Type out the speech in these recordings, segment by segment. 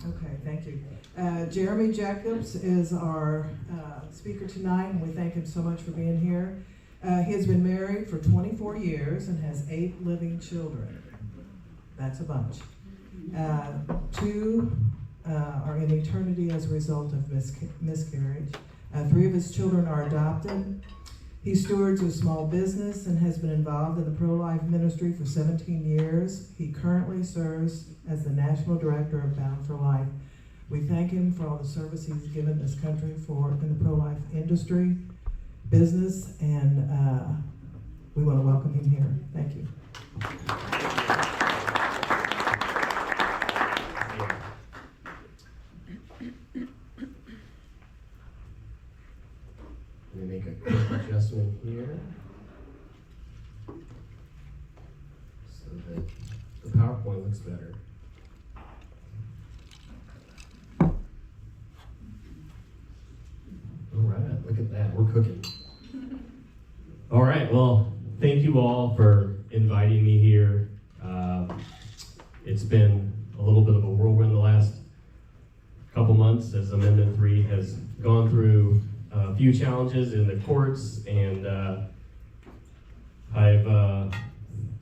Okay, thank you. Jeremy Jacobs is our speaker tonight, and we thank him so much for being here. He has been married for 24 years and has 8 living children. That's a bunch. 2 are in eternity as a result of miscarriage. 3 of his children are adopted. He stewards a small business and has been involved in the pro-life ministry for 17 years. He currently serves as the National Director of Bound for Life. We thank him for all the service he's given this country in the pro-life industry, business, and we want to welcome him here. Thank you. Let me make a quick adjustment here so that the PowerPoint looks better. All right, look at that, we're cooking. All right, well, thank you all for inviting me here. It's been a little bit of a whirlwind the last couple months as Amendment 3 has gone through a few challenges in the courts, and I've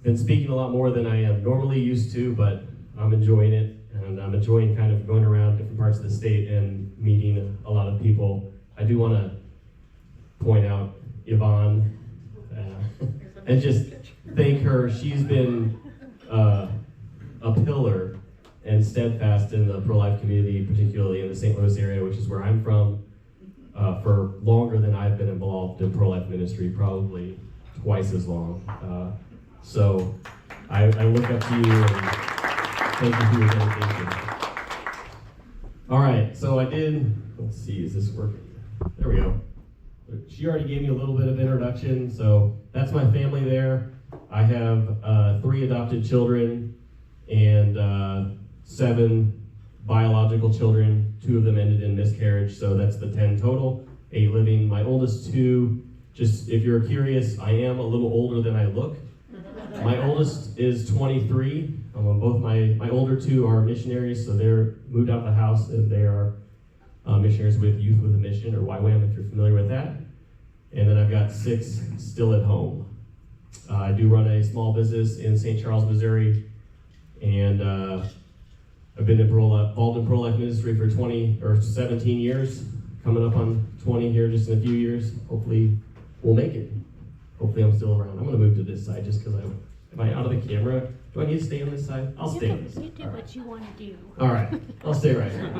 been speaking a lot more than I am normally used to, but I'm enjoying it, and I'm enjoying kind of going around different parts of the state and meeting a lot of people. I do want to point out Yvonne and just thank her. She's been a pillar and steadfast in the pro-life community, particularly in the St. Louis area, which is where I'm from, for longer than I've been involved in pro-life ministry, probably twice as long. So I look up to you and thank you for your dedication. All right, so let's see, is this working? There we go. She already gave me a little bit of introduction, so that's my family there. I have 3 adopted children and 7 biological children. 2 of them ended in miscarriage, so that's the 10 total, 8 living. My oldest 2, just if you're curious, I am a little older than I look. My oldest is 23. Both my older 2 are missionaries, so they're moved out of the house, and they are missionaries with Youth with a Mission, or YWAM if you're familiar with that. And then I've got 6 still at home. I do run a small business in St. Charles, Missouri, and I've been involved in pro-life ministry for 17 years, coming up on 20 here just in a few years. Hopefully we'll make it. Hopefully I'm still around. I'm going to move to this side just because am I out of the camera? Do I need to stay on this side? I'll stay on this side. You do what you want to do. All right, I'll stay right here.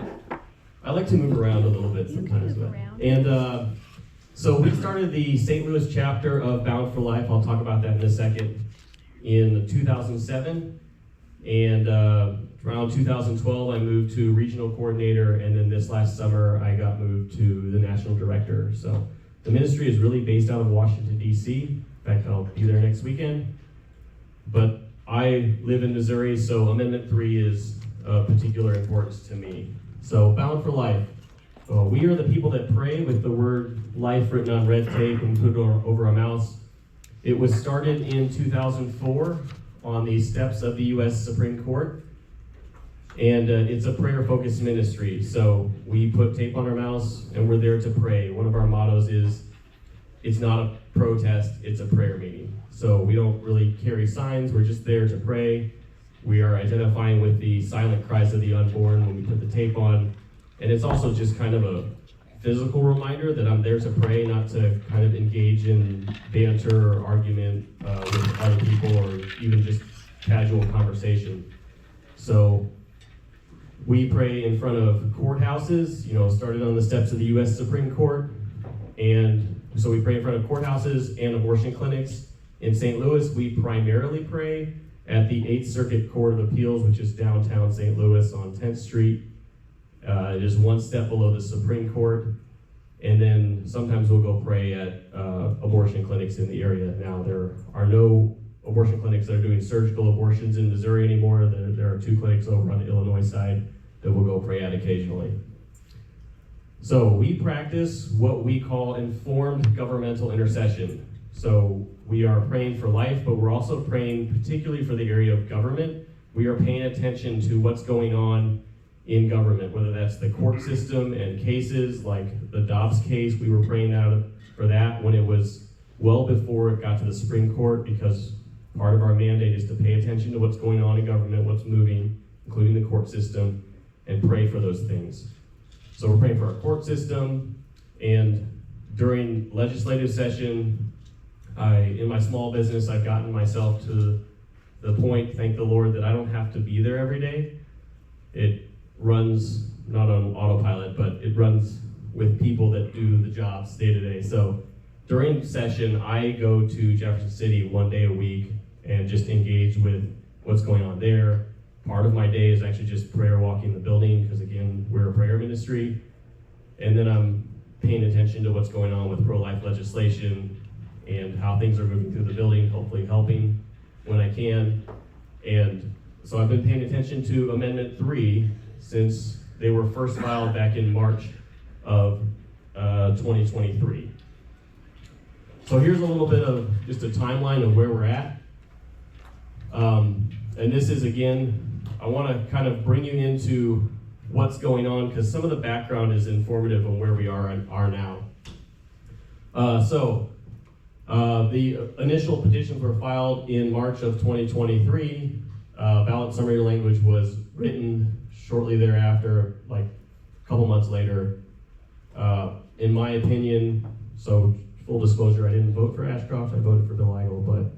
I like to move around a little bit sometimes. And so we started the St. Louis chapter of Bound for Life. I'll talk about that in a second. In 2007, and around 2012, I moved to regional coordinator, and then this last summer, I got moved to the national director. So the ministry is really based out of Washington, D.C. In fact, I'll be there next weekend. But I live in Missouri, so Amendment 3 is of particular importance to me. So Bound for Life. We are the people that pray with the word life written on red tape and put it over our mouths. It was started in 2004 on the steps of the U.S. Supreme Court. And it's a prayer-focused ministry. So we put tape on our mouths and we're there to pray. One of our mottos is, it's not a protest, it's a prayer meeting. So we don't really carry signs, we're just there to pray. We are identifying with the silent cries of the unborn when we put the tape on. And it's also just kind of a physical reminder that I'm there to pray, not to kind of engage in banter or argument with other people or even just casual conversation. So we pray in front of courthouses, started on the steps of the U.S. Supreme Court. And so we pray in front of courthouses and abortion clinics. In St. Louis, we primarily pray at the 8th Circuit Court of Appeals, which is downtown St. Louis on 10th Street. It is one step below the Supreme Court. And then sometimes we'll go pray at abortion clinics in the area. Now, there are no abortion clinics that are doing surgical abortions in Missouri anymore. There are 2 clinics over on the Illinois side that we'll go pray at occasionally. So we practice what we call informed governmental intercession. So we are praying for life, but we're also praying particularly for the area of government. We are paying attention to what's going on in government, whether that's the court system and cases like the Dobbs case. We were praying out for that when it was well before it got to the Supreme Court, because part of our mandate is to pay attention to what's going on in government, what's moving, including the court system, and pray for those things. So we're praying for our court system, and during legislative session, in my small business, I've gotten myself to the point, thank the Lord, that I don't have to be there every day. It runs not on autopilot, but it runs with people that do the jobs day to day. So during session, I go to Jefferson City one day a week and just engage with what's going on there. Part of my day is actually just prayer walking the building, because again, we're a prayer ministry. And then I'm paying attention to what's going on with pro-life legislation and how things are moving through the building, hopefully helping when I can. And so I've been paying attention to Amendment 3 since they were first filed back in March of 2023. So here's a little bit of just a timeline of where we're at. And this is, again, I want to kind of bring you into what's going on, because some of the background is informative on where we are now. The initial petitions were filed in March of 2023. Ballot summary language was written shortly thereafter, like a couple months later. In my opinion, so full disclosure, I didn't vote for Ashcroft, I voted for Bill Eigel, but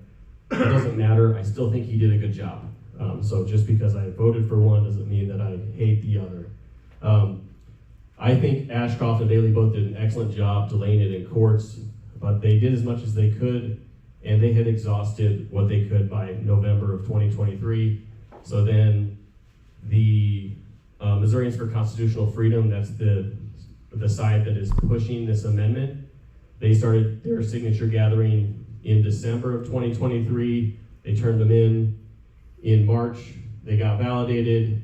it doesn't matter. I still think he did a good job. So just because I voted for one doesn't mean that I hate the other. I think Ashcroft and Bailey both did an excellent job delaying it in courts, but they did as much as they could, and they had exhausted what they could by November of 2023. So then the Missourians for Constitutional Freedom, that's the side that is pushing this amendment, they started their signature gathering in December of 2023. They turned them in March. They got validated.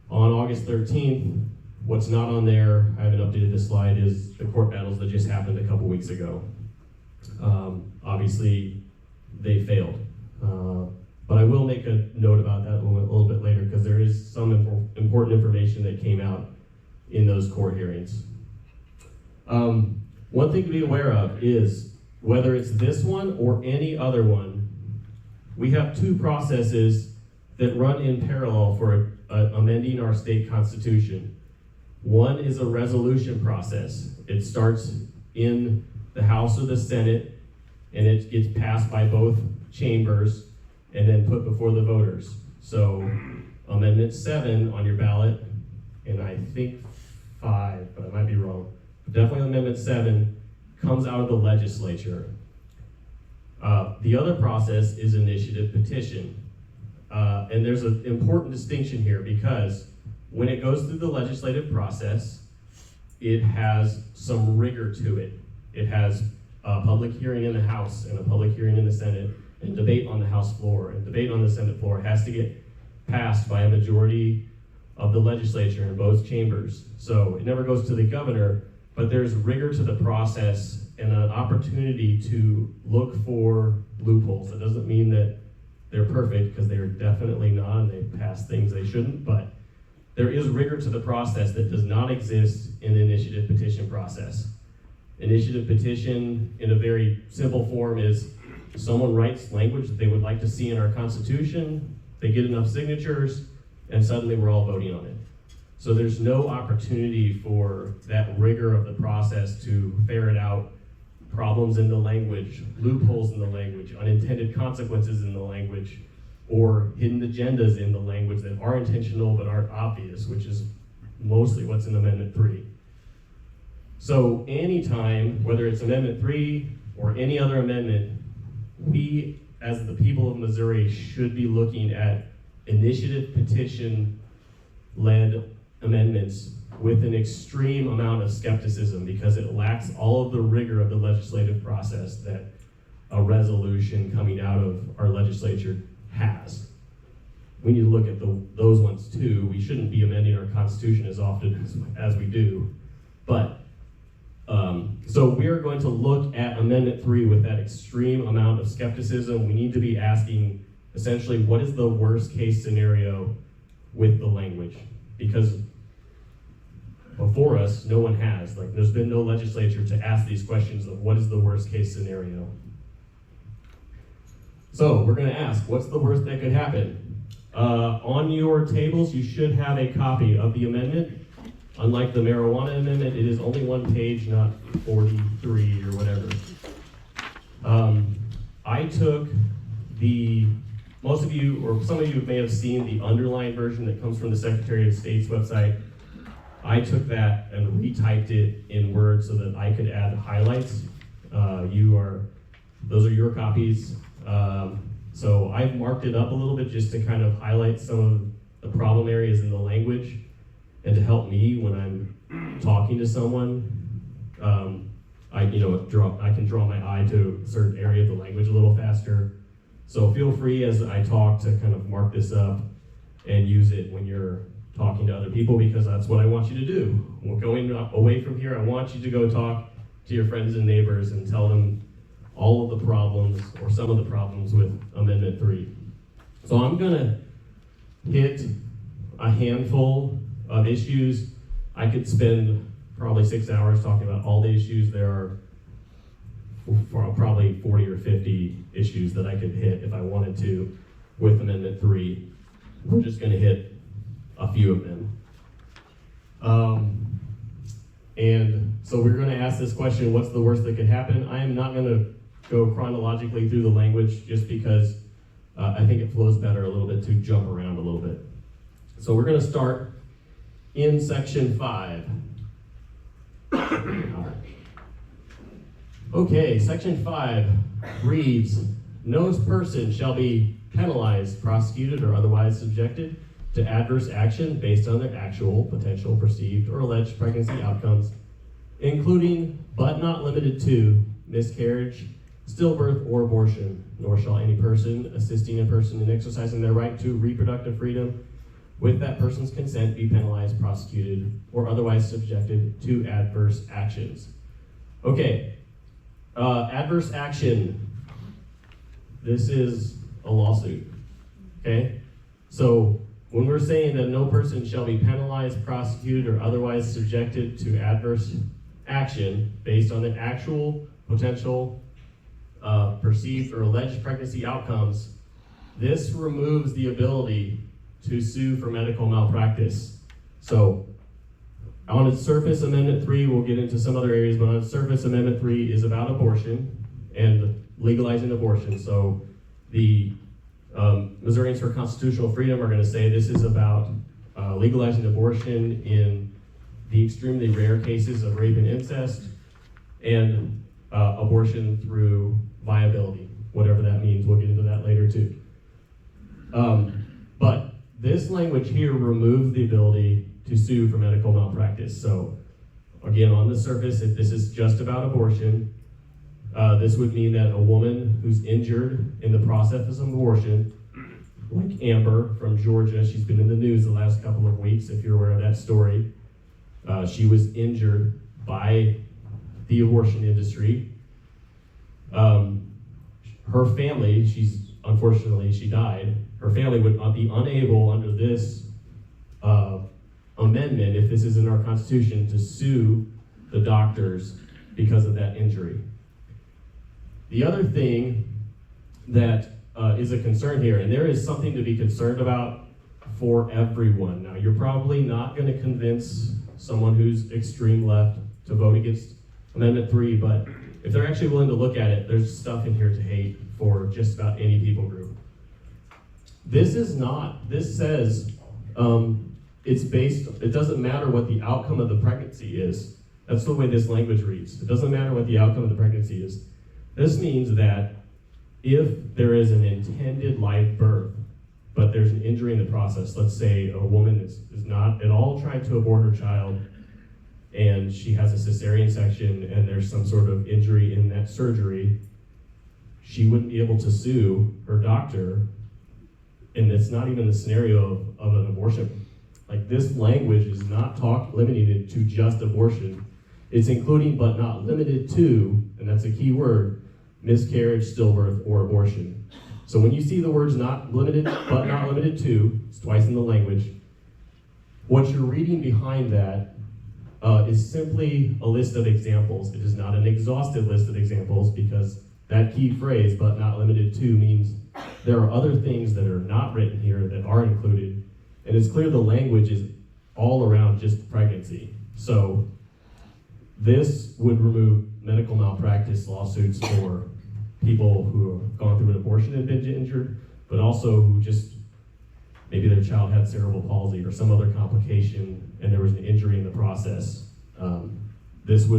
On August 13th, what's not on there, I haven't updated this slide, is the court battles that just happened a couple weeks ago. Obviously, they failed. But I will make a note about that a little bit later, because there is some important information that came out in those court hearings. One thing to be aware of is, whether it's this one or any other one, we have two processes that run in parallel for amending our state constitution. One is a resolution process. It starts in the House or the Senate, and it gets passed by both chambers and then put before the voters. So Amendment 7 on your ballot, and I think 5, but I might be wrong, but definitely Amendment 7 comes out of the legislature. The other process is initiative petition. And there's an important distinction here, because when it goes through the legislative process, it has some rigor to it. It has a public hearing in the House and a public hearing in the Senate, and debate on the House floor and debate on the Senate floor. It has to get passed by a majority of the legislature in both chambers. So it never goes to the governor, but there's rigor to the process and an opportunity to look for loopholes. It doesn't mean that they're perfect, because they're definitely not, and they pass things they shouldn't, but there is rigor to the process that does not exist in the initiative petition process. Initiative petition, in a very simple form, is someone writes language that they would like to see in our Constitution, they get enough signatures, and suddenly we're all voting on it. So there's no opportunity for that rigor of the process to ferret out problems in the language, loopholes in the language, unintended consequences in the language, or hidden agendas in the language that are intentional but aren't obvious, which is mostly what's in Amendment 3. So anytime, whether it's Amendment 3 or any other amendment, we, as the people of Missouri, should be looking at initiative petition-led amendments with an extreme amount of skepticism, because it lacks all of the rigor of the legislative process that a resolution coming out of our legislature has. We need to look at those ones too. We shouldn't be amending our Constitution as often as we do. But, so we are going to look at Amendment 3 with that extreme amount of skepticism. We need to be asking, essentially, what is the worst case scenario with the language? because before us, no one has. Like, there's been no legislature to ask these questions of what is the worst case scenario. So we're going to ask, what's the worst that could happen? On your tables, you should have a copy of the amendment. Unlike the marijuana amendment, it is only one page, not 43 or whatever. I took most of you, or some of you may have seen the underlined version that comes from the Secretary of State's website. I took that and retyped it in Word so that I could add highlights. Those are your copies. So I've marked it up a little bit just to kind of highlight some of the problem areas in the language and to help me when I'm talking to someone. I can draw my eye to a certain area of the language a little faster. So feel free as I talk to kind of mark this up and use it when you're talking to other people, because that's what I want you to do. We're going away from here. I want you to go talk to your friends and neighbors and tell them all of the problems or some of the problems with Amendment 3. So I'm gonna hit a handful of issues. I could spend probably 6 hours talking about all the issues. There are probably 40 or 50 issues that I could hit if I wanted to with Amendment 3. We're just gonna hit a few of them. And so we're gonna ask this question, what's the worst that could happen? I am not gonna go chronologically through the language just because I think it flows better a little bit to jump around a little bit. So we're gonna start in section 5. Okay, section 5 reads, no person shall be penalized, prosecuted, or otherwise subjected to adverse action based on their actual, potential, perceived, or alleged pregnancy outcomes, including, but not limited to, miscarriage, stillbirth, or abortion, nor shall any person assisting a person in exercising their right to reproductive freedom with that person's consent be penalized, prosecuted, or otherwise subjected to adverse actions. Okay, adverse action. This is a lawsuit, okay? So when we're saying that no person shall be penalized, prosecuted, or otherwise subjected to adverse action based on the actual, potential, perceived, or alleged pregnancy outcomes, this removes the ability to sue for medical malpractice. So on its surface, Amendment 3, we'll get into some other areas, but on its surface, Amendment 3 is about abortion and legalizing abortion. So the Missourians for Constitutional Freedom are going to say this is about legalizing abortion in the extremely rare cases of rape and incest, and abortion through viability, whatever that means. We'll get into that later too. But this language here removes the ability to sue for medical malpractice. So again, on the surface, if this is just about abortion, this would mean that a woman who's injured in the process of abortion, like Amber from Georgia, she's been in the news the last couple of weeks, if you're aware of that story. She was injured by the abortion industry. Her family, unfortunately, she died. Her family would be unable under this amendment, if this is in our Constitution, to sue the doctors because of that injury. The other thing that is a concern here, and there is something to be concerned about for everyone. Now, you're probably not going to convince someone who's extreme left to vote against Amendment 3, but if they're actually willing to look at it, there's stuff in here to hate for just about any people group. This says it doesn't matter what the outcome of the pregnancy is. That's the way this language reads. It doesn't matter what the outcome of the pregnancy is. This means that if there is an intended live birth, but there's an injury in the process, let's say a woman is not at all trying to abort her child, and she has a cesarean section, and there's some sort of injury in that surgery, she wouldn't be able to sue her doctor, and it's not even the scenario of an abortion. Like, this language is not limited to just abortion. It's including but not limited to, and that's a key word, miscarriage, stillbirth, or abortion. So when you see the words not limited but not limited to, it's twice in the language, What you're reading behind that is simply a list of examples. It is not an exhaustive list of examples, because that key phrase, but not limited to, means there are other things that are not written here that are included. And it's clear the language is all around just pregnancy. So this would remove medical malpractice lawsuits for people who have gone through an abortion and been injured, but also who just, maybe their child had cerebral palsy or some other complication and there was an injury in the process. This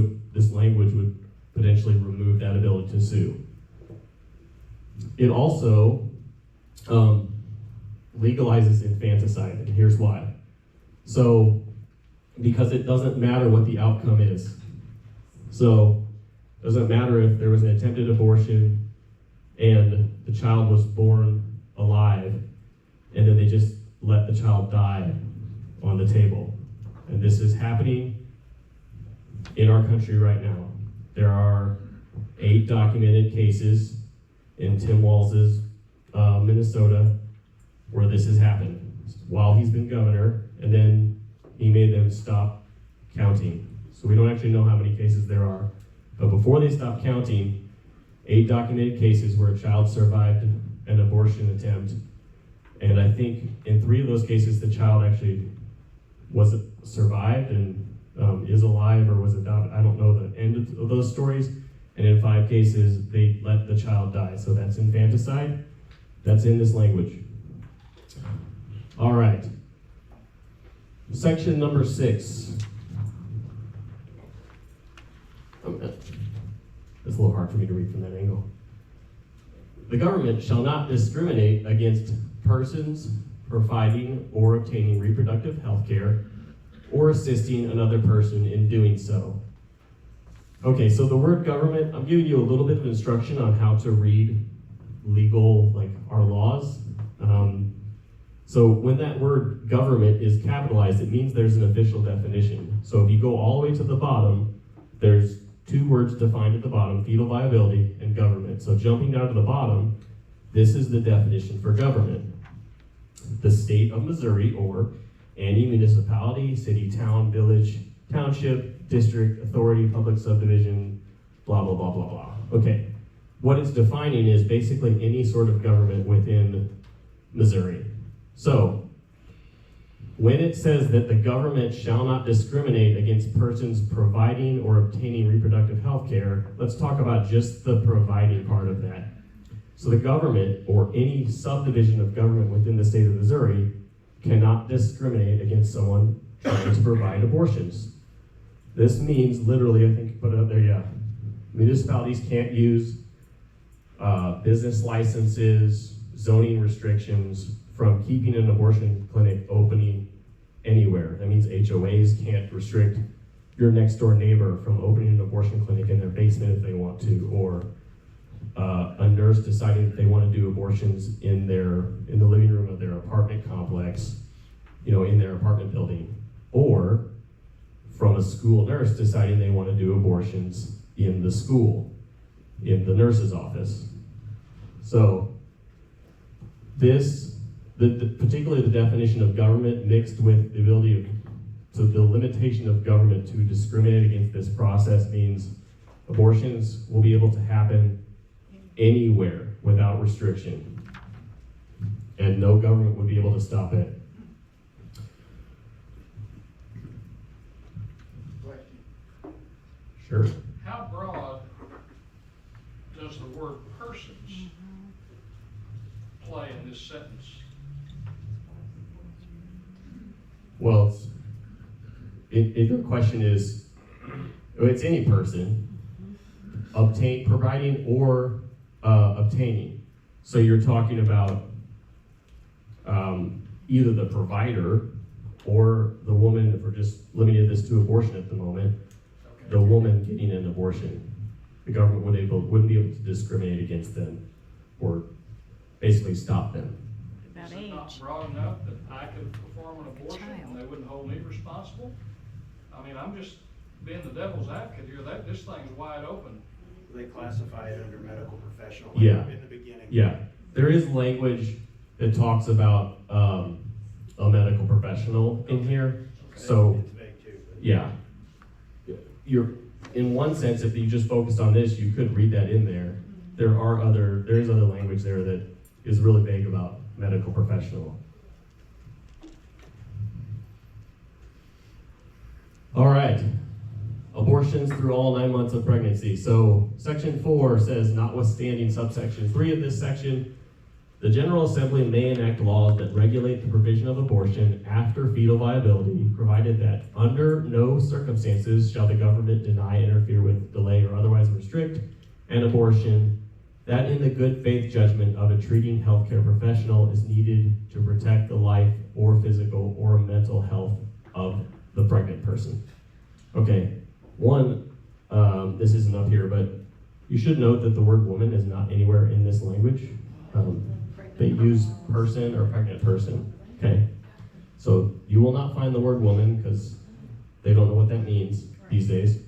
language would potentially remove that ability to sue. It also legalizes infanticide, and here's why. So, because it doesn't matter what the outcome is. So, it doesn't matter if there was an attempted abortion and the child was born alive and then they just let the child die on the table. And this is happening in our country right now. There are 8 documented cases in Tim Walz's Minnesota where this has happened while he's been governor, and then he made them stop counting. So we don't actually know how many cases there are, but before they stopped counting, 8 documented cases where a child survived an abortion attempt, and I think in 3 of those cases the child actually survived and is alive or was adopted. I don't know the end of those stories. And in 5 cases, they let the child die. So that's infanticide. That's in this language. All right. Section number 6. It's a little hard for me to read from that angle. The government shall not discriminate against persons providing or obtaining reproductive health care or assisting another person in doing so. Okay, so the word government, I'm giving you a little bit of instruction on how to read legal, like our laws. So when that word government is capitalized, it means there's an official definition. So if you go all the way to the bottom, there's 2 words defined at the bottom, fetal viability and government. So jumping down to the bottom, this is the definition for government. The state of Missouri, or any municipality, city, town, village, township, district, authority, public subdivision, blah, blah, blah, blah, blah. Okay, what it's defining is basically any sort of government within Missouri. So, when it says that the government shall not discriminate against persons providing or obtaining reproductive health care, let's talk about just the providing part of that. So the government, or any subdivision of government within the state of Missouri, cannot discriminate against someone trying to provide abortions. This means literally, I think you put it up there, yeah. Municipalities can't use business licenses, zoning restrictions from keeping an abortion clinic opening anywhere. That means HOAs can't restrict your next door neighbor from opening an abortion clinic in their basement if they want to, or a nurse deciding that they want to do abortions in the living room of their apartment complex, in their apartment building, or from a school nurse deciding they want to do abortions in the school, in the nurse's office. So particularly the definition of government mixed with the the limitation of government to discriminate against this process means abortions will be able to happen anywhere without restriction, and no government would be able to stop it. Sure. How broad does the word persons play in this sentence? Well, if your question is, it's any person providing or obtaining. So you're talking about either the provider or the woman, if we're just limiting this to abortion at the moment, Okay. the woman getting an abortion. The government wouldn't be able to discriminate against them or basically stop them. Is it not broad enough that I could perform an abortion and they wouldn't hold me responsible? I mean, I'm just being the devil's advocate here. This thing's wide open. They classify it under medical professional Yeah. in the beginning. Yeah, there is language that talks about a medical professional in here. So, It's vague too, but- yeah. You're, in one sense, if you just focused on this, you could read that in there. There is other language there that is really vague about medical professional. All right, abortions through all 9 months of pregnancy. So section 4 says, notwithstanding subsection 3 of this section, the General Assembly may enact laws that regulate the provision of abortion after fetal viability, provided that under no circumstances shall the government deny, interfere with, delay, or otherwise restrict an abortion that in the good faith judgment of a treating healthcare professional is needed to protect the life or physical or mental health of the pregnant person. Okay, this isn't up here, but you should note that the word woman is not anywhere in this language. They use person or pregnant person, okay? So you will not find the word woman because they don't know what that means these days.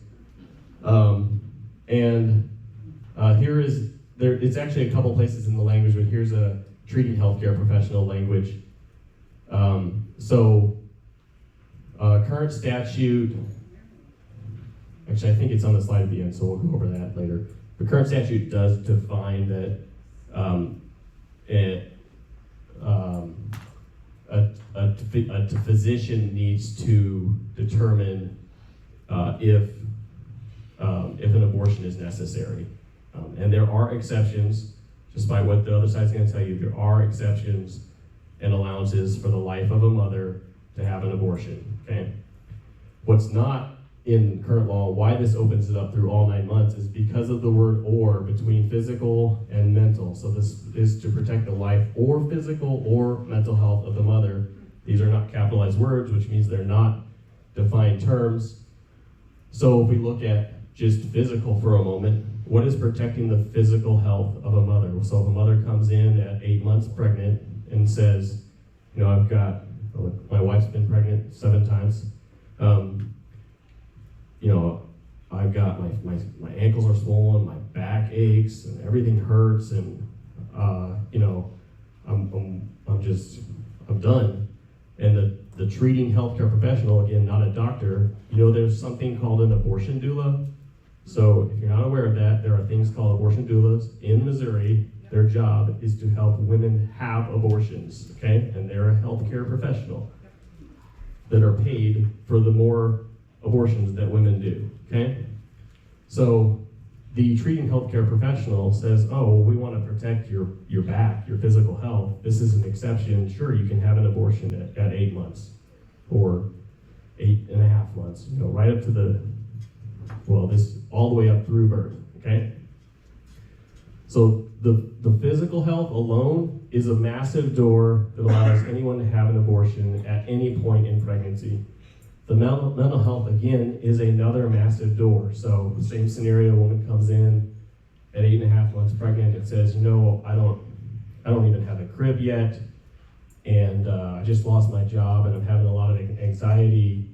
It's actually a couple places in the language, but here's a treating healthcare professional language. Current statute, actually I think it's on the slide at the end, so we'll go over that later. The current statute does define that a physician needs to determine if an abortion is necessary. And there are exceptions, just by what the other side's going to tell you, there are exceptions and allowances for the life of a mother to have an abortion, okay? What's not in current law, why this opens it up through all 9 months, is because of the word or between physical and mental. So this is to protect the life or physical or mental health of the mother. These are not capitalized words, which means they're not defined terms. So if we look at just physical for a moment, what is protecting the physical health of a mother? So if a mother comes in at 8 months pregnant and says, my wife's been pregnant 7 times, I've got my ankles are swollen, my back aches, and everything hurts, and I'm done. And the treating healthcare professional, again, not a doctor, there's something called an abortion doula. So if you're not aware of that, there are things called abortion doulas in Missouri. Their job is to help women have abortions, okay? And they're a healthcare professional that are paid for the more abortions that women do, okay? So the treating healthcare professional says, we want to protect your back, your physical health. This is an exception. Sure, you can have an abortion at 8 months or 8.5 months, right up to all the way up through birth, okay? So the physical health alone is a massive door that allows anyone to have an abortion at any point in pregnancy. The mental health, again, is another massive door. So same scenario, a woman comes in at 8.5 months pregnant and says, I don't even have a crib yet, and I just lost my job and I'm having a lot of anxiety.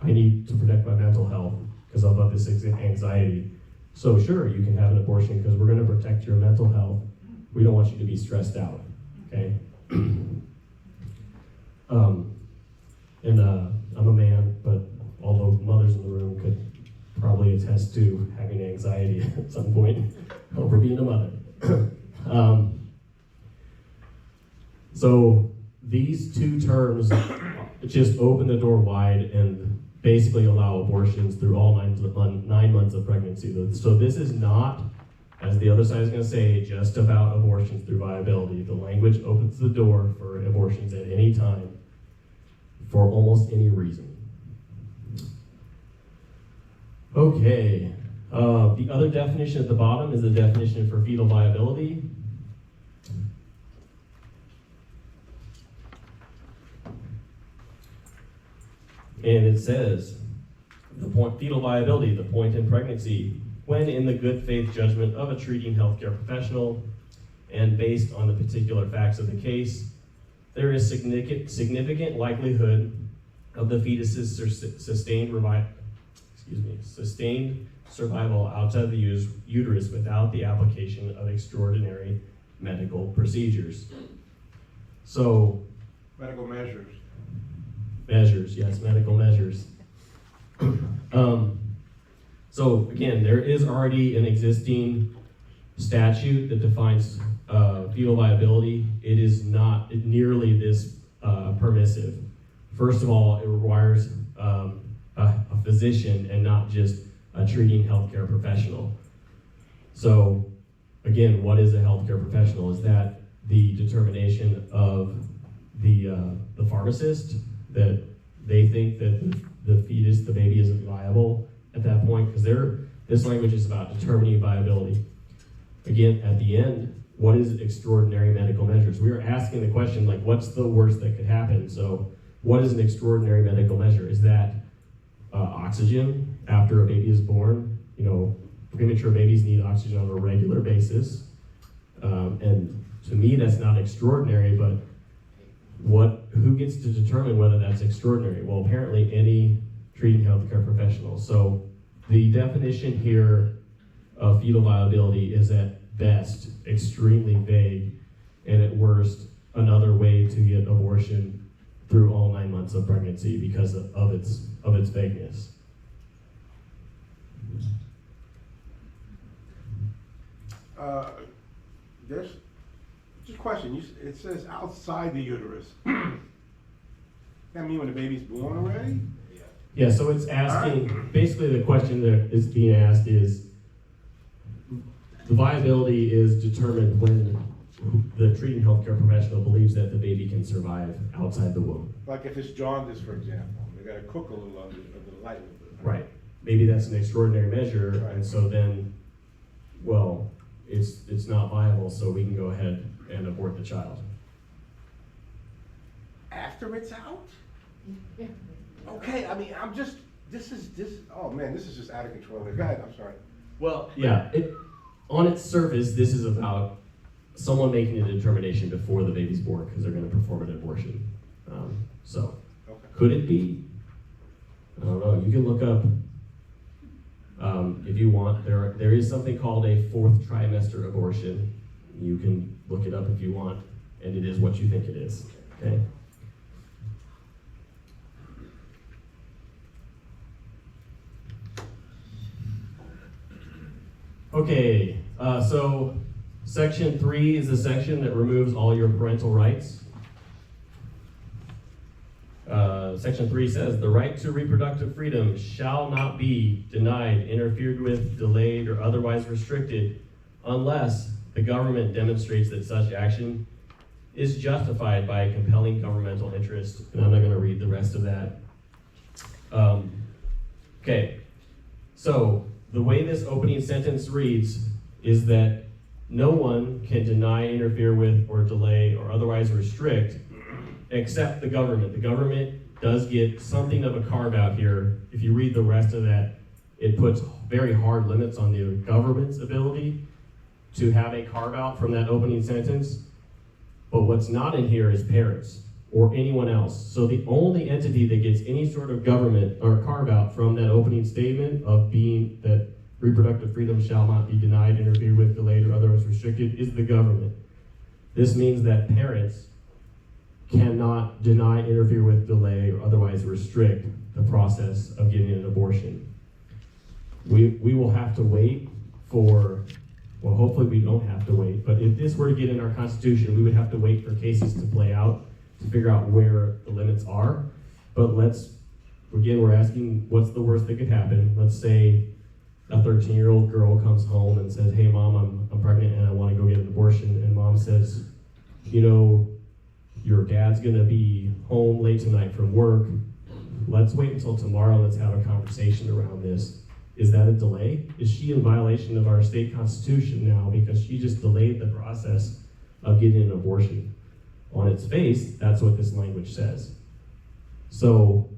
I need to protect my mental health because of this anxiety. So sure, you can have an abortion because we're going to protect your mental health. We don't want you to be stressed out, okay? I'm a man, but although mothers in the room could probably attest to having anxiety at some point over being a mother. So these two terms just open the door wide and basically allow abortions through all 9 months of pregnancy. So this is not, as the other side is going to say, just about abortions through viability. The language opens the door for abortions at any time for almost any reason. Okay, the other definition at the bottom is the definition for fetal viability. And it says, fetal viability, the point in pregnancy, when in the good faith judgment of a treating healthcare professional and based on the particular facts of the case, there is significant likelihood of the fetus's sustained survival outside the uterus without the application of extraordinary medical procedures. So, Medical measures. measures, yes, medical measures. So again, there is already an existing statute that defines fetal viability. It is not nearly this permissive. First of all, it requires a physician and not just a treating healthcare professional. So again, what is a healthcare professional? Is that the determination of the pharmacist that they think that the fetus, the baby, isn't viable at that point? Because this language is about determining viability. Again, at the end, what is extraordinary medical measures? We are asking the question, like, what's the worst that could happen? So what is an extraordinary medical measure? Is that oxygen after a baby is born? You know, premature babies need oxygen on a regular basis. And to me, that's not extraordinary, but who gets to determine whether that's extraordinary? Well, apparently any treating healthcare professional. So the definition here of fetal viability is at best extremely vague, and at worst another way to get abortion through all 9 months of pregnancy because of its vagueness. There's just a question. It says outside the uterus. That mean when the baby's born already? Yeah, so it's asking, basically the question that is being asked is, the viability is determined when the treating healthcare professional believes that the baby can survive outside the womb. Like if it's jaundice, for example, they gotta cook a little under the light. Right. Maybe that's an extraordinary measure, Right. and so then, well, it's not viable, so we can go ahead and abort the child. After it's out? Okay, I mean, this is just out of control. Go ahead, I'm sorry. Well, yeah, on its surface, this is about someone making a determination before the baby's born because they're going to perform an abortion. Okay. Could it be? I don't know. You can look up, if you want, there is something called a 4th trimester abortion. You can look it up if you want, and it is what you think it is, okay? Okay, so section 3 is the section that removes all your parental rights. Section 3 says, the right to reproductive freedom shall not be denied, interfered with, delayed, or otherwise restricted unless the government demonstrates that such action is justified by a compelling governmental interest. And I'm not going to read the rest of that. Okay, so the way this opening sentence reads is that no one can deny, interfere with, or delay, or otherwise restrict except the government. The government does get something of a carve out here. If you read the rest of that, it puts very hard limits on the government's ability to have a carve out from that opening sentence. But what's not in here is parents or anyone else. So the only entity that gets any sort of government or carve out from that opening statement of being that reproductive freedom shall not be denied, interfered with, delayed, or otherwise restricted is the government. This means that parents cannot deny, interfere with, delay, or otherwise restrict the process of getting an abortion. We will have to wait for, well, hopefully we don't have to wait, but if this were to get in our Constitution, we would have to wait for cases to play out to figure out where the limits are. But we're asking what's the worst that could happen. Let's say a 13-year-old girl comes home and says, hey mom, I'm pregnant and I want to go get an abortion. And mom says, you know, your dad's gonna be home late tonight from work. Let's wait until tomorrow, let's have a conversation around this. Is that a delay? Is she in violation of our state constitution now because she just delayed the process of getting an abortion? On its face, that's what this language says. So,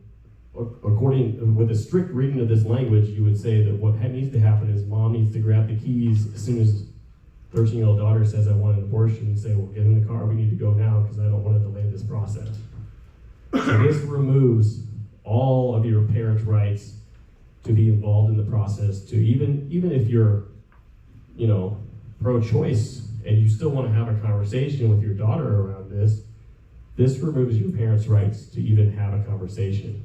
with a strict reading of this language, you would say that what needs to happen is mom needs to grab the keys as soon as 13-year-old daughter says, I want an abortion, and say, well, get in the car, we need to go now because I don't want to delay this process. So this removes all of your parents' rights to be involved in the process, to even if you're, you know, pro-choice and you still want to have a conversation with your daughter around this, This removes your parents' rights to even have a conversation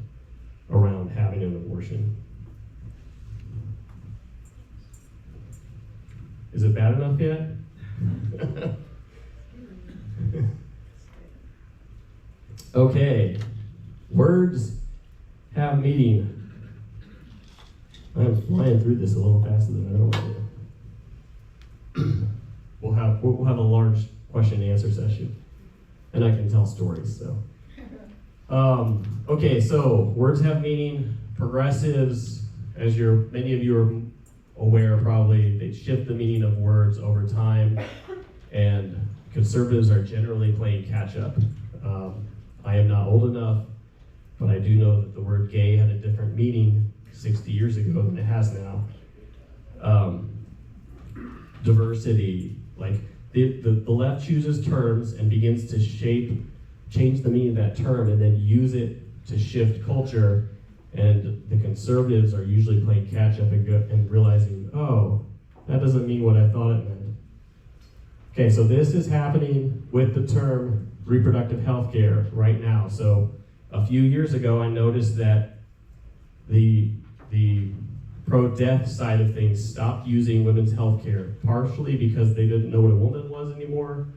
around having an abortion. Is it bad enough yet? Okay, words have meaning. I'm flying through this a little faster than I normally do. We'll have a large question and answer session, and I can tell stories. So, okay, so words have meaning. Progressives, as many of you are aware, probably they shift the meaning of words over time, and conservatives are generally playing catch up. I am not old enough, but I do know that the word gay had a different meaning 60 years ago than it has now. Diversity, like the left chooses terms and begins to change the meaning of that term and then use it to shift culture, and the conservatives are usually playing catch up and realizing, oh, that doesn't mean what I thought it meant. Okay, so this is happening with the term reproductive health care right now. So a few years ago, I noticed that the pro-death side of things stopped using women's health care, partially because they didn't know what a woman was anymore,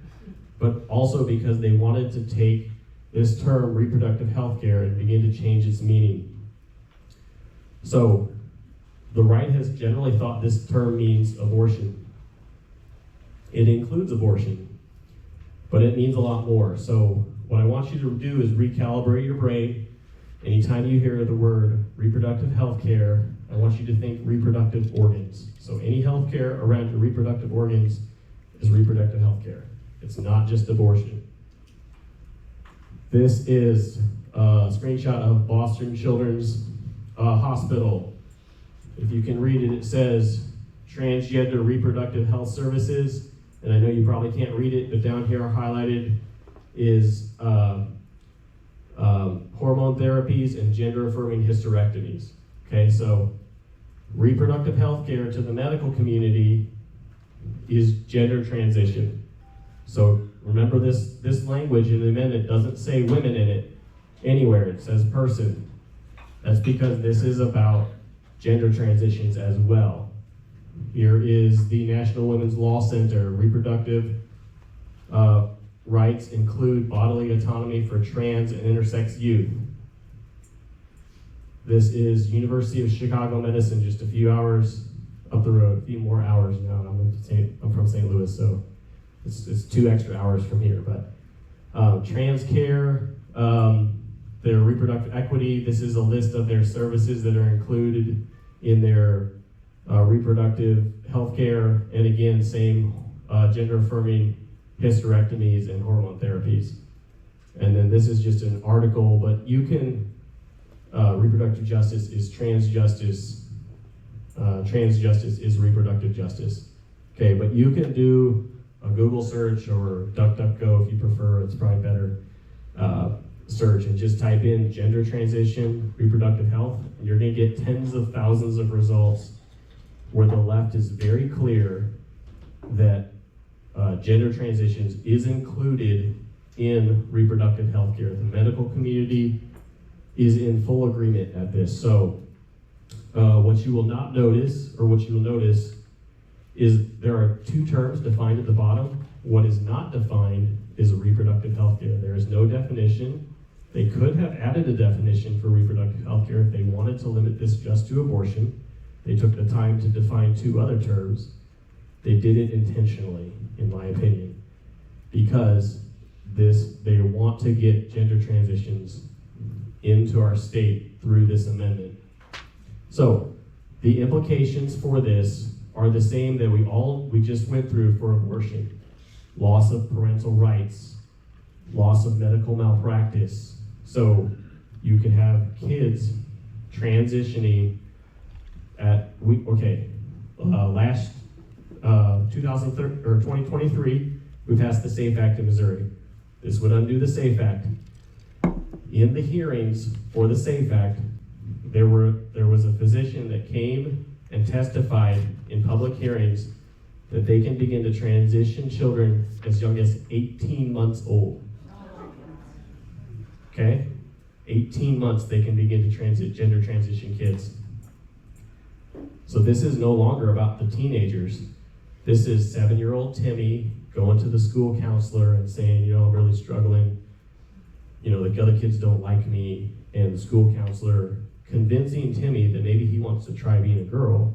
but also because they wanted to take this term reproductive health care and begin to change its meaning. So the right has generally thought this term means abortion. It includes abortion, but it means a lot more. So what I want you to do is recalibrate your brain. Anytime you hear the word reproductive health care, I want you to think reproductive organs. So any health care around your reproductive organs is reproductive health care. It's not just abortion. This is a screenshot of Boston Children's Hospital. If you can read it, it says transgender reproductive health services. And I know you probably can't read it, but down here highlighted is hormone therapies and gender-affirming hysterectomies. Okay, so reproductive health care to the medical community is gender transition. So remember this language in the amendment doesn't say women in it anywhere, it says person. That's because this is about gender transitions as well. Here is the National Women's Law Center. Reproductive rights include bodily autonomy for trans and intersex youth. This is University of Chicago Medicine, just a few hours up the road, a few more hours now. I'm from St. Louis, so it's 2 extra hours from here. But trans care, their reproductive equity, this is a list of their services that are included in their reproductive health care, and again, same gender-affirming hysterectomies and hormone therapies. And then this is just an article, but you can, reproductive justice is trans justice. Trans justice is reproductive justice. Okay, but you can do a Google search or DuckDuckGo if you prefer, it's probably better. Search and just type in gender transition, reproductive health, and you're gonna get tens of thousands of results where the left is very clear that gender transitions is included in reproductive health care. The medical community is in full agreement at this. So what you will not notice, or what you will notice, is there are 2 terms defined at the bottom. What is not defined is reproductive health care. There is no definition. They could have added a definition for reproductive health care if they wanted to limit this just to abortion. They took the time to define 2 other terms. They did it intentionally, in my opinion, because they want to get gender transitions into our state through this amendment. So the implications for this are the same that we just went through for abortion. Loss of parental rights, loss of medical malpractice. So you could have kids transitioning last 2023, we passed the SAFE Act in Missouri. This would undo the SAFE Act. In the hearings for the SAFE Act, there was a physician that came and testified in public hearings that they can begin to transition children as young as 18 months old. okay? 18 months they can begin to gender transition kids. So this is no longer about the teenagers. This is 7-year-old Timmy going to the school counselor and saying, you know, I'm really struggling. You know, the other kids don't like me. And the school counselor convincing Timmy that maybe he wants to try being a girl.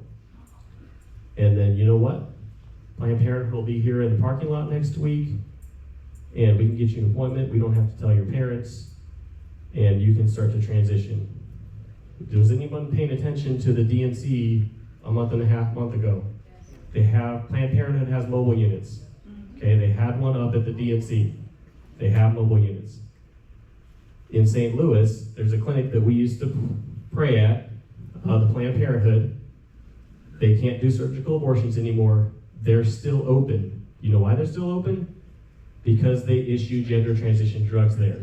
And then, you know what? Planned Parenthood will be here in the parking lot next week, and we can get you an appointment. We don't have to tell your parents, and you can start to transition. Was anyone paying attention to the DNC a month ago? Planned Parenthood has mobile units. Okay, they had one up at the DNC. They have mobile units. In St. Louis, there's a clinic that we used to pray at, the Planned Parenthood. They can't do surgical abortions anymore. They're still open. You know why they're still open? Because they issue gender transition drugs there.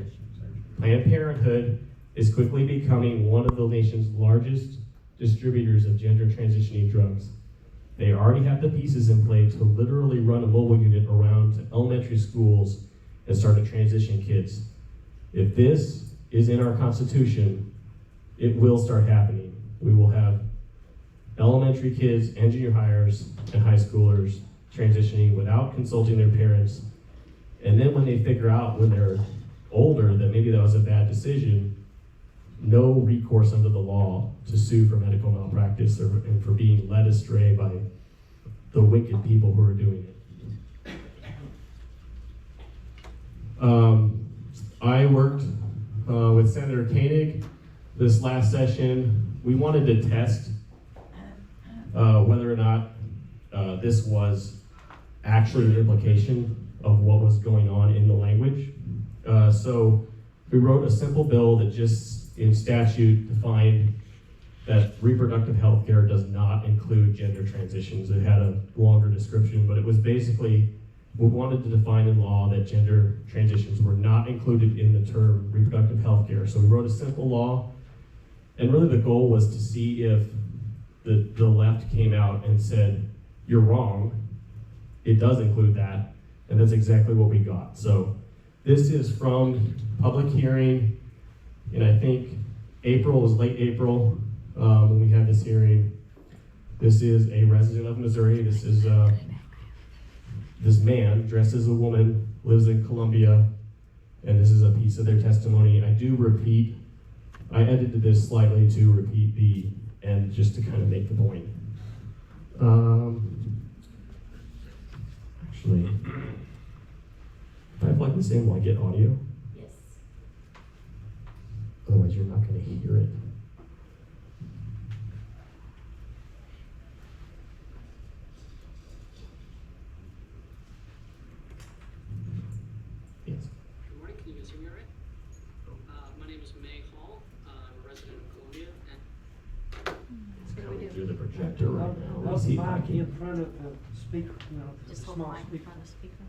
Planned Parenthood is quickly becoming one of the nation's largest distributors of gender transitioning drugs. They already have the pieces in play to literally run a mobile unit around to elementary schools and start to transition kids. If this is in our Constitution, it will start happening. We will have elementary kids and junior hires and high schoolers transitioning without consulting their parents. And then when they figure out when they're older that maybe that was a bad decision, no recourse under the law to sue for medical malpractice and for being led astray by the wicked people who are doing it. I worked with Senator Koenig this last session. We wanted to test whether or not this was actually an implication of what was going on in the language. So we wrote a simple bill that just in statute defined that reproductive health care does not include gender transitions. It had a longer description, but it was basically, we wanted to define in law that gender transitions were not included in the term reproductive health care. So we wrote a simple law, and really the goal was to see if the left came out and said, you're wrong, it does include that, and that's exactly what we got. So this is from public hearing, and I think April was late April when we had this hearing. This is a resident of Missouri. This is this man dressed as a woman, lives in Columbia, and this is a piece of their testimony. I edited this slightly to repeat the end just to kind of make the point. Actually, if I plug this in, will I get audio? Yes. Otherwise, you're not going to hear it. Yes. Good morning, can you guys hear me all right? My name is May Hall, I'm a resident of Columbia, and It's coming through the projector right now. Let me Hold see the if I mic can. in front of the speaker, the Just hold the small mic in speaker. front of the speaker.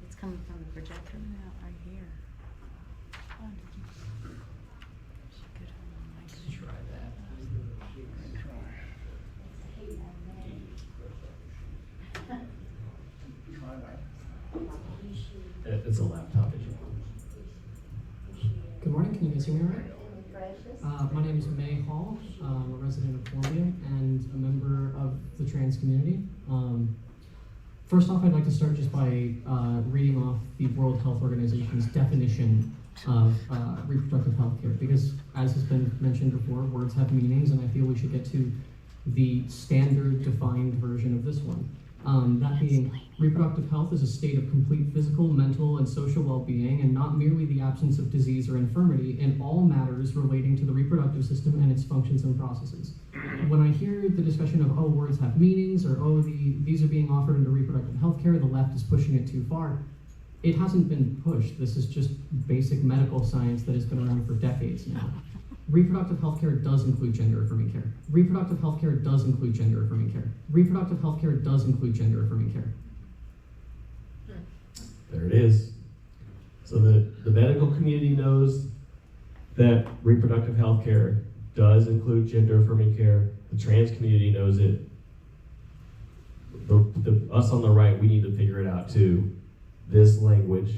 It's coming from the projector now, right here. Oh, did you? She could hold the mic. Try that. It's a laptop issue. Good morning, can you guys hear me all right? My name is May Hall. I'm a resident of Columbia and a member of the trans community. First off, I'd like to start just by reading off the World Health Organization's definition of reproductive health care, because as has been mentioned before, words have meanings, and I feel we should get to the standard defined version of this one. That being, reproductive health is a state of complete physical, mental, and social well-being, and not merely the absence of disease or infirmity in all matters relating to the reproductive system and its functions and processes. When I hear the discussion of, oh, words have meanings, or oh, these are being offered under reproductive health care, the left is pushing it too far, it hasn't been pushed. This is just basic medical science that has been around for decades now. Reproductive health care does include gender affirming care. Reproductive health care does include gender affirming care. Reproductive health care does include gender affirming care. There it is. So the medical community knows that reproductive health care does include gender affirming care. The trans community knows it. Us on the right, we need to figure it out too. This language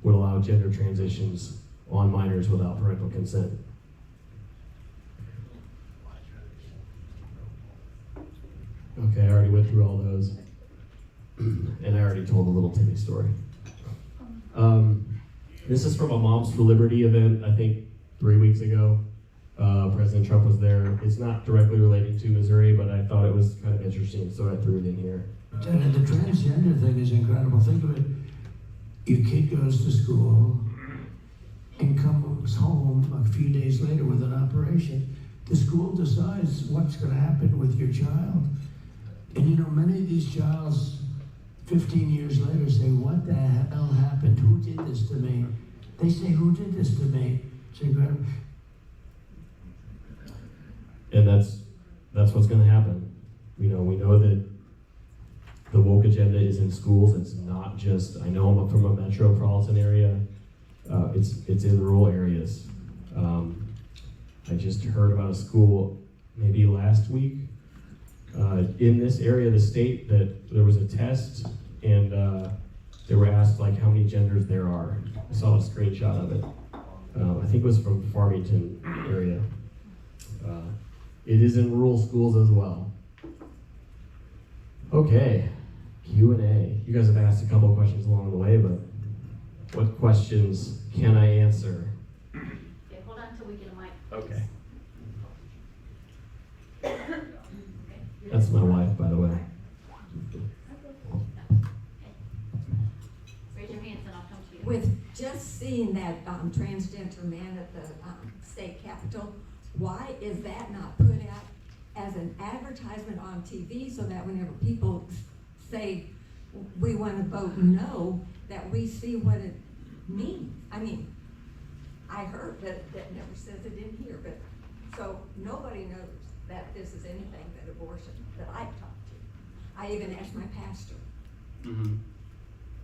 would allow gender transitions on minors without parental consent. Okay, I already went through all those. And I already told a little Timmy story. This is from a Moms for Liberty event, I think 3 weeks ago. President Trump was there. It's not directly relating to Missouri, but I thought it was kind of interesting, so I threw it in here. And the transgender thing is incredible. Think of it. Your kid goes to school and comes home a few days later with an operation. The school decides what's going to happen with your child. And you know, many of these childs 15 years later say, what the hell happened? Who did this to me? They say, who did this to me? It's incredible. And that's what's going to happen. You know, we know that the woke agenda is in schools. It's not just, I know I'm from a metropolitan area. It's in rural areas. I just heard about a school maybe last week in this area of the state that there was a test and they were asked like how many genders there are. I saw a screenshot of it. I think it was from Farmington area. It is in rural schools as well. Okay, Q&A. You guys have asked a couple of questions along the way, but what questions can I answer? Okay, hold on until we get a mic. Okay. That's my wife, by the way. Raise your hands and I'll come to you. With just seeing that transgender man at the state capitol, why is that not put out as an advertisement on TV so that whenever people say we want to vote no, that we see what it means? I mean, I heard that never says it in here, but so nobody knows that this is anything but abortion that I've talked to. I even asked my pastor. Mm-hmm.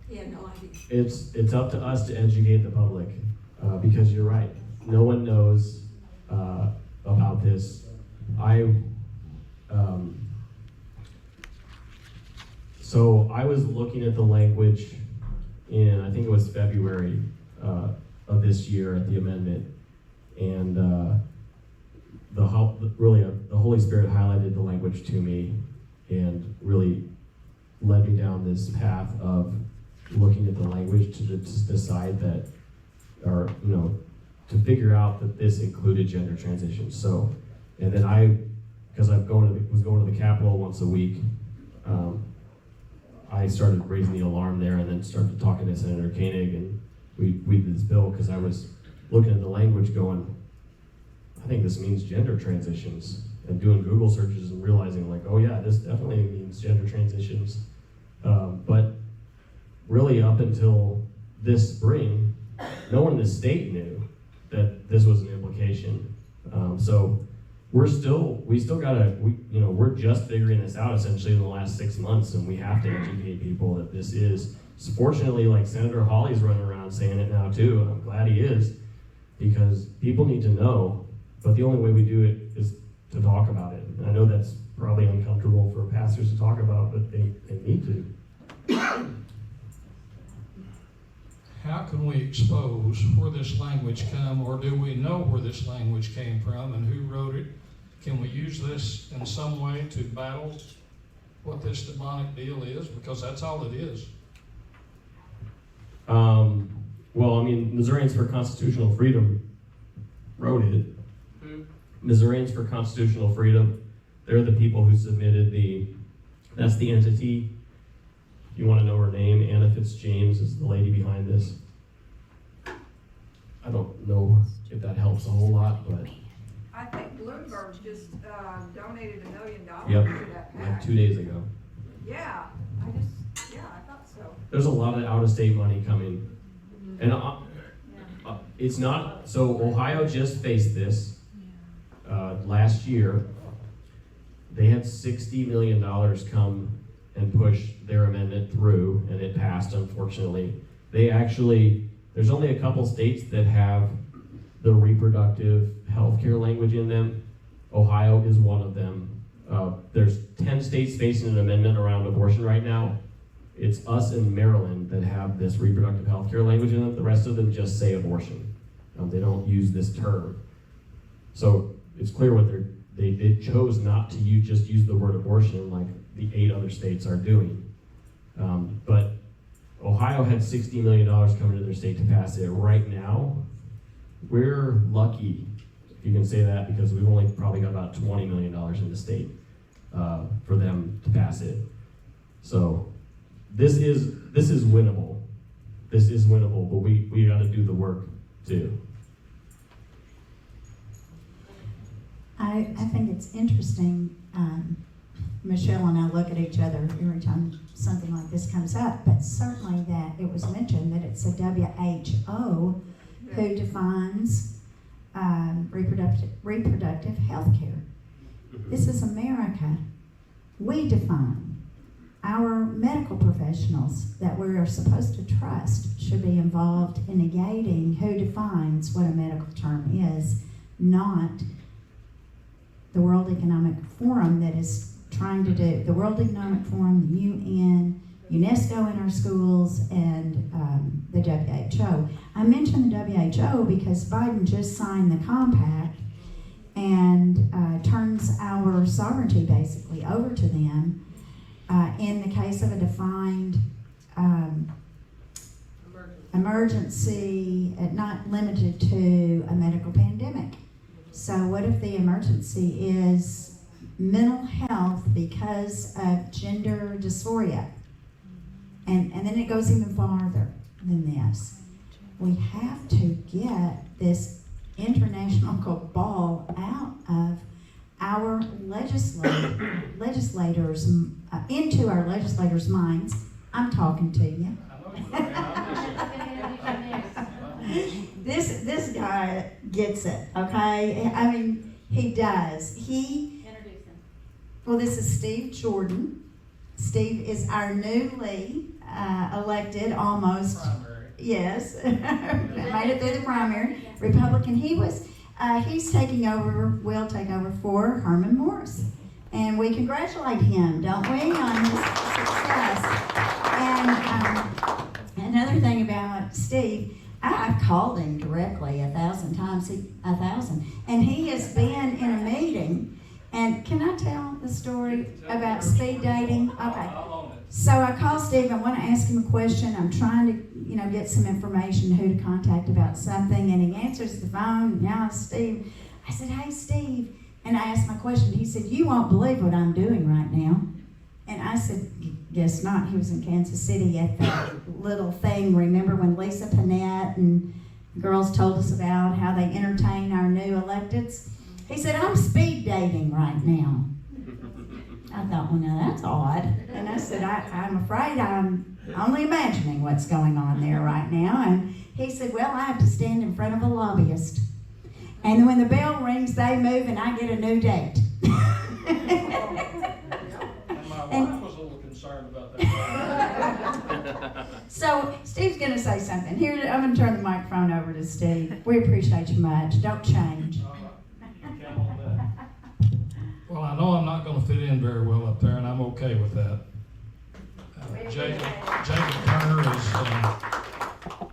He had no idea. It's up to us to educate the public because you're right. No one knows about this. So I was looking at the language in, I think it was February of this year at the amendment, and the Holy Spirit highlighted the language to me and really led me down this path of looking at the language to decide that, or to figure out that this included gender transition. So, and then because I was going to the Capitol once a week, I started raising the alarm there, and then started talking to Senator Koenig, and we did this bill because I was looking at the language going, I think this means gender transitions, and doing Google searches and realizing like, oh yeah, this definitely means gender transitions. But really up until this spring, no one in the state knew that this was an implication. So we're just figuring this out essentially in the last 6 months, and we have to educate people that this is, fortunately, like Senator Hawley's running around saying it now too, and I'm glad he is, because people need to know, but the only way we do it is to talk about it. And I know that's probably uncomfortable for pastors to talk about, but they need to. How can we expose where this language come, or do we know where this language came from and who wrote it? Can we use this in some way to battle what this demonic deal is? Because that's all it is. Well, I mean, Missourians for Constitutional Freedom wrote it. Missourians for Constitutional Freedom, they're the people who submitted that's the entity. You want to know her name? Anna Fitzjames is the lady behind this. I don't know if that helps a whole lot, but I think Bloomberg just donated $1 million yep, to that like PAC. 2 days ago. Yeah, I thought so. There's a lot of out-of-state money coming, and it's not. So Ohio just faced this last year. They had $60 million come and push their amendment through, and it passed, unfortunately. There's only a couple states that have the reproductive health care language in them. Ohio is one of them. There's 10 states facing an amendment around abortion right now, It's us in Maryland that have this reproductive health care language in it. The rest of them just say abortion. They don't use this term. So it's clear what they chose not to just use the word abortion like the 8 other states are doing. But Ohio had $60 million coming to their state to pass it. Right now, we're lucky, if you can say that, because we've only probably got about $20 million in the state for them to pass it. So this is winnable. This is winnable, but we got to do the work too. I think it's interesting. Michelle and I look at each other every time something like this comes up, but certainly that it was mentioned that it's the WHO who defines reproductive health care. This is America. We define. Our medical professionals that we are supposed to trust should be involved in negating who defines what a medical term is, not the World Economic Forum that is trying to do, the World Economic Forum, the UN, UNESCO in our schools, and the WHO. I mention the WHO because Biden just signed the compact and turns our sovereignty basically over to them in the case of a defined emergency, not limited to a medical pandemic. So what if the emergency is mental health because of gender dysphoria? And then it goes even farther than this. We have to get this international cabal out of our legislators, into our legislators' minds. I'm talking to you. This guy gets it, okay? I mean, he does. Introduce him. Well, this is Steve Jordan. Steve is our newly elected, almost. Primary. Yes, made it through the primary. Republican. He's taking over, will take over for Herman Morris. And we congratulate him, don't we, on his success. And another thing about Steve, I've called him directly 1,000 times, and he has been in a meeting. And can I tell the story about speed dating? Okay. So I called Steve. I want to ask him a question. I'm trying to, get some information who to contact about something. And he answers the phone. And now it's Steve. I said, "Hey, Steve." And I asked my question. He said, "You won't believe what I'm doing right now." And I said, "Guess not." He was in Kansas City at that little thing. Remember when Lisa Panette and girls told us about how they entertain our new electeds? He said, "I'm speed dating right now." I thought, well, now that's odd. And I said, I'm afraid I'm only imagining what's going on there right now. And he said, "Well, I have to stand in front of a lobbyist. And when the bell rings, they move and I get a new date." And my wife was a little concerned about that. So Steve's going to say something. Here, I'm going to turn the microphone over to Steve. We appreciate you much. Don't change. Well, I know I'm not going to fit in very well up there, and I'm okay with that. Jacob Turner has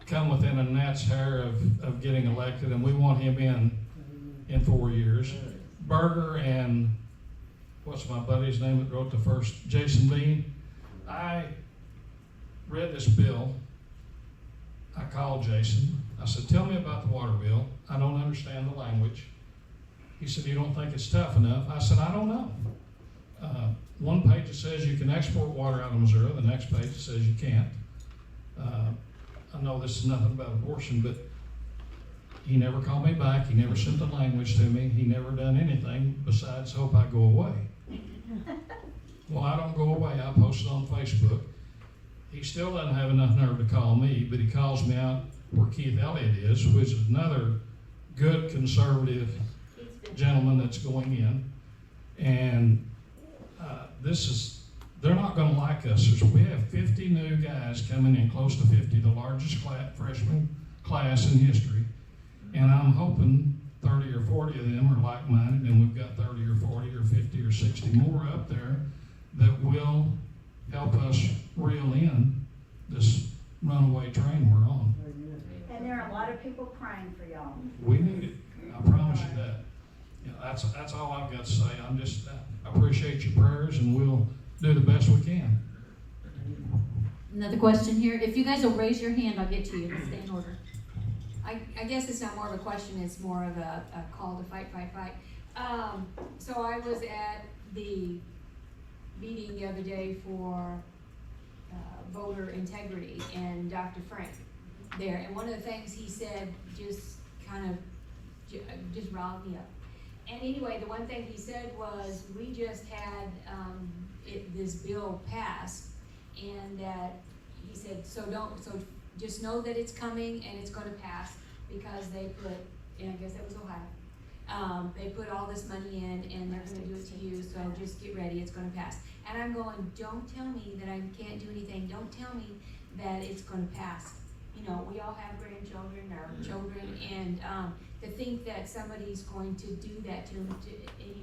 come within a gnat's hair of getting elected, and we want him in 4 years. Berger and what's my buddy's name that wrote the first, Jason Bean. I read this bill. I called Jason. I said, "Tell me about the water bill. I don't understand the language." He said, "You don't think it's tough enough?" I said, "I don't know. One page it says you can export water out of Missouri. The next page it says you can't." I know this is nothing about abortion, but he never called me back. He never sent the language to me. He never done anything besides hope I go away. Well, I don't go away. I post it on Facebook. He still doesn't have enough nerve to call me, but he calls me out where Keith Elliott is, which is another good conservative gentleman that's going in. And they're not going to like us. We have 50 new guys coming in, close to 50, the largest freshman class in history. And I'm hoping 30 or 40 of them are like-minded, and we've got 30 or 40 or 50 or 60 more up there that will help us reel in people praying for y'all. We need it. I promise you that. Yeah, that's all I've got to say. I appreciate your prayers, and we'll do the best we can. Another question here. If you guys will raise your hand, I'll get to you. Stay in order. I guess it's not more of a question, it's more of a call to fight. So I was at the meeting the other day for voter integrity and Dr. Frank there. And one of the things he said just kind of just riled me up. And anyway, the one thing he said was, we just had this bill passed, and that he said, so just know that it's coming and it's going to pass, because they put, and I guess that was Ohio, they put all this money in and they're going to do it to you, so just get ready, it's going to pass. And I'm going, don't tell me that I can't do anything, don't tell me that it's going to pass. You know, we all have grandchildren or children, and to think that somebody's going to do that to them,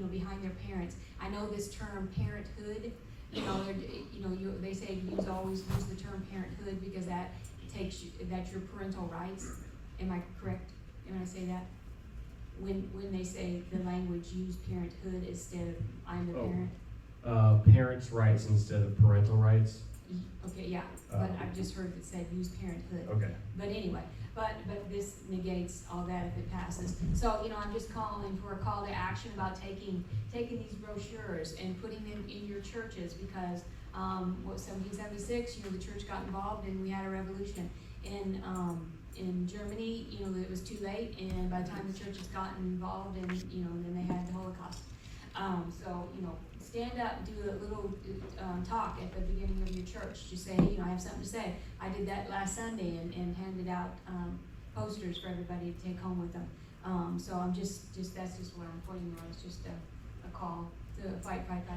behind their parents. I know this term parenthood, they say always use the term parenthood, because that's your parental rights. Am I correct when I say that? When they say the language, use parenthood instead of I'm the parent? Parents' rights instead of parental rights. Okay, yeah, but I've just heard it said use parenthood. Okay. But anyway, but this negates all that if it passes. So, I'm just calling for a call to action about taking these brochures and putting them in your churches, because 1776, the church got involved and we had a revolution. In Germany, it was too late, and by the time the churches got involved, and then they had the Holocaust. So, stand up, do a little talk at the beginning of your church. Just say, hey, I have something to say. I did that last Sunday and handed out posters for everybody to take home with them. So I'm just that's just what I'm pointing on. It's just a call to fight. Thank you.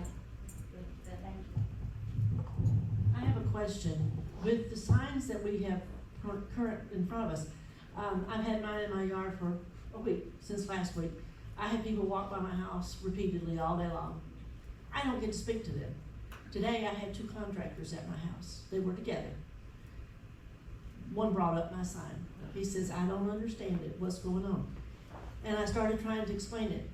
I have a question. With the signs that we have current in front of us, I've had mine in my yard for a week, since last week. I had people walk by my house repeatedly all day long. I don't get to speak to them. Today I had 2 contractors at my house. They were together. One brought up my sign. He says, I don't understand it. What's going on? And I started trying to explain it.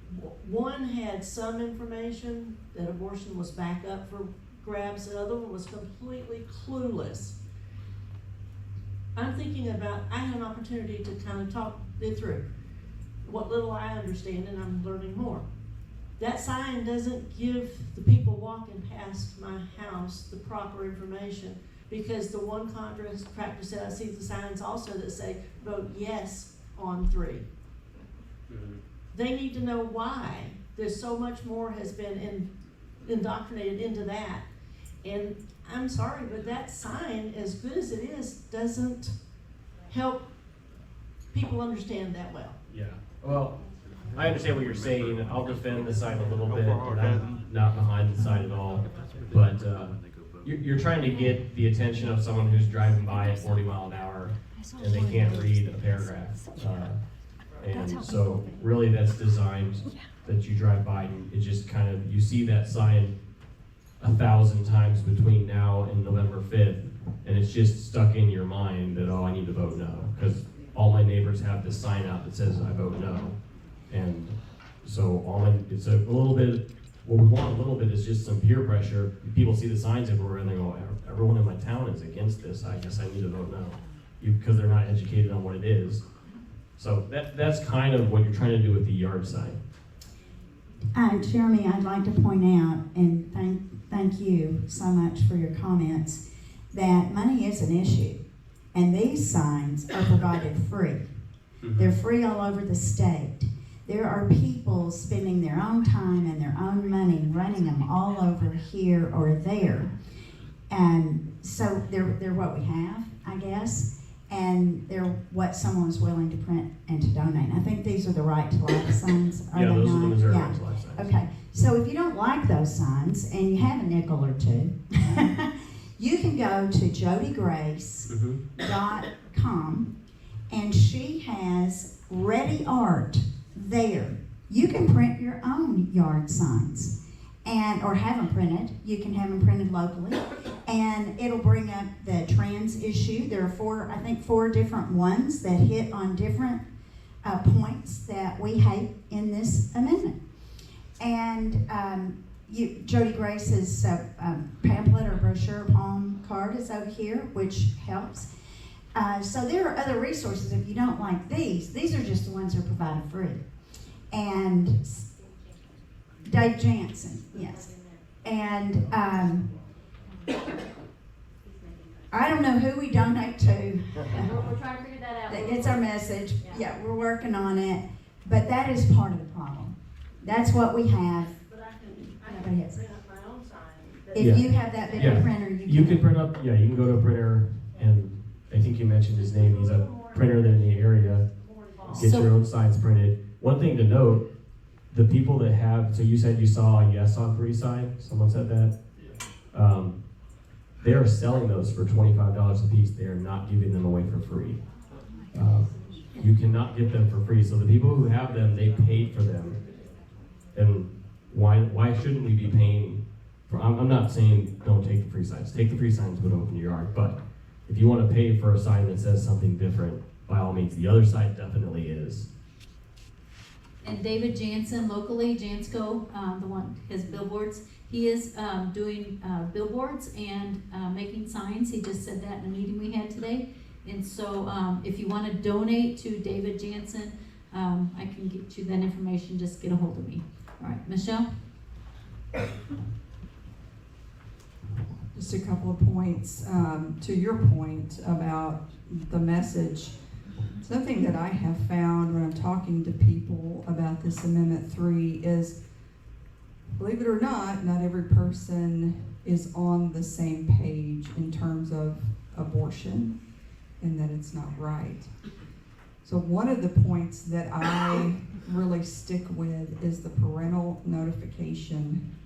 One had some information that abortion was back up for grabs. The other one was completely clueless. I'm thinking about, I had an opportunity to kind of talk it through. What little I understand, and I'm learning more. That sign doesn't give the people walking past my house the proper information, because the one contractor said, I see the signs also that say, vote yes on 3. Mm-hmm. They need to know why. There's so much more has been indoctrinated into that. And I'm sorry, but that sign, as good as it is, doesn't help people understand that well. Yeah, well, I understand what you're saying. I'll defend the sign a little bit, and I'm not behind the sign at all. But you're trying to get the attention of someone who's driving by at 40 miles an hour, and they can't read a paragraph. And so really that's designed that you drive by, and it just kind of, you see that sign 1,000 times between now and November 5th, and it's just stuck in your mind that, oh, I need to vote no, because all my neighbors have this sign out that says I vote no. And so it's a little bit, what we want a little bit is just some peer pressure. People see the signs everywhere and they go, everyone in my town is against this, I guess I need to vote no, because they're not educated on what it is. So that's kind of what you're trying to do with the yard sign. Jeremy, I'd like to point out, and thank you so much for your comments, that money is an issue, and these signs are provided free. Mm-hmm. They're free all over the state. There are people spending their own time and their own money running them all over here or there. And so they're what we have, I guess, and they're what someone's willing to print and to donate. I think these are the Right to Life signs, are they not? Those are the Missouri Right to Life signs. Okay, so if you don't like those signs and you have a nickel or two, you can go to jodygrace.com, and she has ready art there. You can print your own yard signs. or have them printed. You can have them printed locally, and it'll bring up the trans issue. There are I think four different ones that hit on different points that we hate in this amendment. And Jody Grace's pamphlet or brochure palm card is over here, which helps. So there are other resources if you don't like these. These are just the ones that are provided free. And Dave Jansen, yes. And I don't know who we donate to. We're trying to figure that out. That gets our message. Yeah, we're working on it. But that is part of the problem. That's what we have. But I Nobody can has. print up my own sign. If you have that bigger printer, You can print up, you can go to a printer, and I think you mentioned his name, he's a printer there in the area. Get your own signs printed. One thing to note, the people that have, so you said you saw a yes on 3 sign, someone said that? They are selling those for $25 a piece. They are not giving them away for free. You cannot get them for free. So the people who have them, they paid for them. And why shouldn't we be paying for, I'm not saying don't take the free signs. Take the free signs, put them up in your yard. But if you want to pay for a sign that says something different, by all means, the other side definitely is. And David Jansen, locally, Jansco, the one, his billboards, he is doing billboards and making signs. He just said that in a meeting we had today. And so if you want to donate to David Jansen, I can get you that information. Just get a hold of me. All right, Michelle? Just a couple of points. To your point about the message, something that I have found when I'm talking to people about this Amendment 3 is, believe it or not every person is on the same page in terms of abortion and that it's not right. So one of the points that I really stick with is the parental notification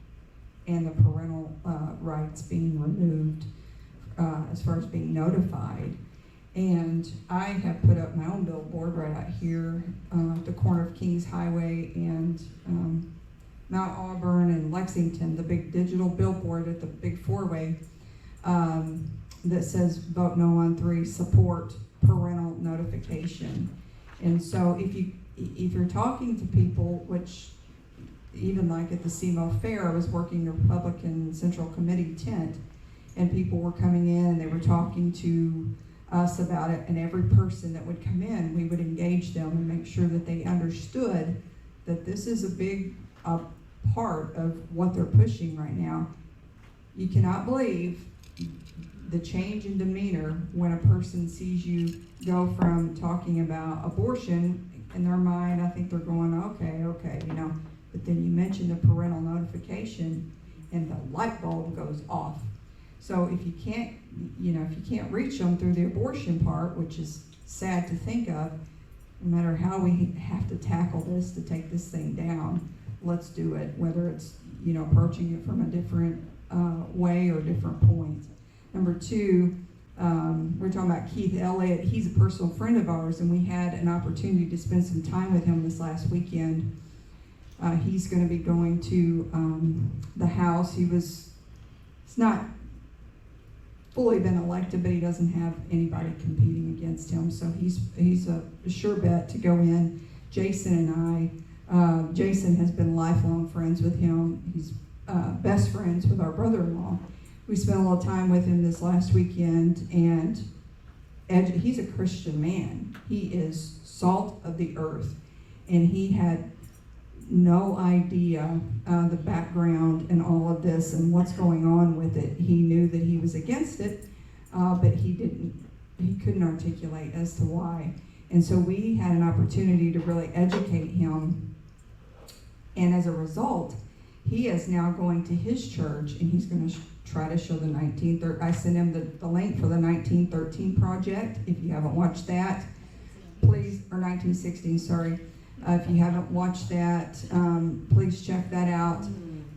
and the parental rights being removed as far as being notified. And I have put up my own billboard right out here at the corner of Kings Highway and Mount Auburn and Lexington, the big digital billboard at the big four-way that says vote no on 3, support parental notification. And so if you're talking to people, which even like at the SEMO Fair, I was working the Republican Central Committee tent, and people were coming in and they were talking to us about it, and every person that would come in, we would engage them and make sure that they understood that this is a big part of what they're pushing right now. You cannot believe the change in demeanor when a person sees you go from talking about abortion. In their mind, I think they're going, okay, but then you mention the parental notification and the light bulb goes off. So if you can't reach them through the abortion part, which is sad to think of, no matter how we have to tackle this to take this thing down, let's do it, whether it's, approaching it from a different way or different point. Number 2, we're talking about Keith Elliott. He's a personal friend of ours, and we had an opportunity to spend some time with him this last weekend. He's going to be going to the House. He's not fully been elected, but he doesn't have anybody competing against him, so he's a sure bet to go in. Jason and I, Jason has been lifelong friends with him. He's best friends with our brother-in-law. We spent a little time with him this last weekend, and he's a Christian man. He is salt of the earth, and he had no idea the background and all of this and what's going on with it. He knew that he was against it, but he couldn't articulate as to why. And so we had an opportunity to really educate him, and as a result, he is now going to his church, and he's going to try to show the 1913. I sent him the link for the 1913 project. If you haven't watched that, please, or 1916, sorry. If you haven't watched that, please check that out.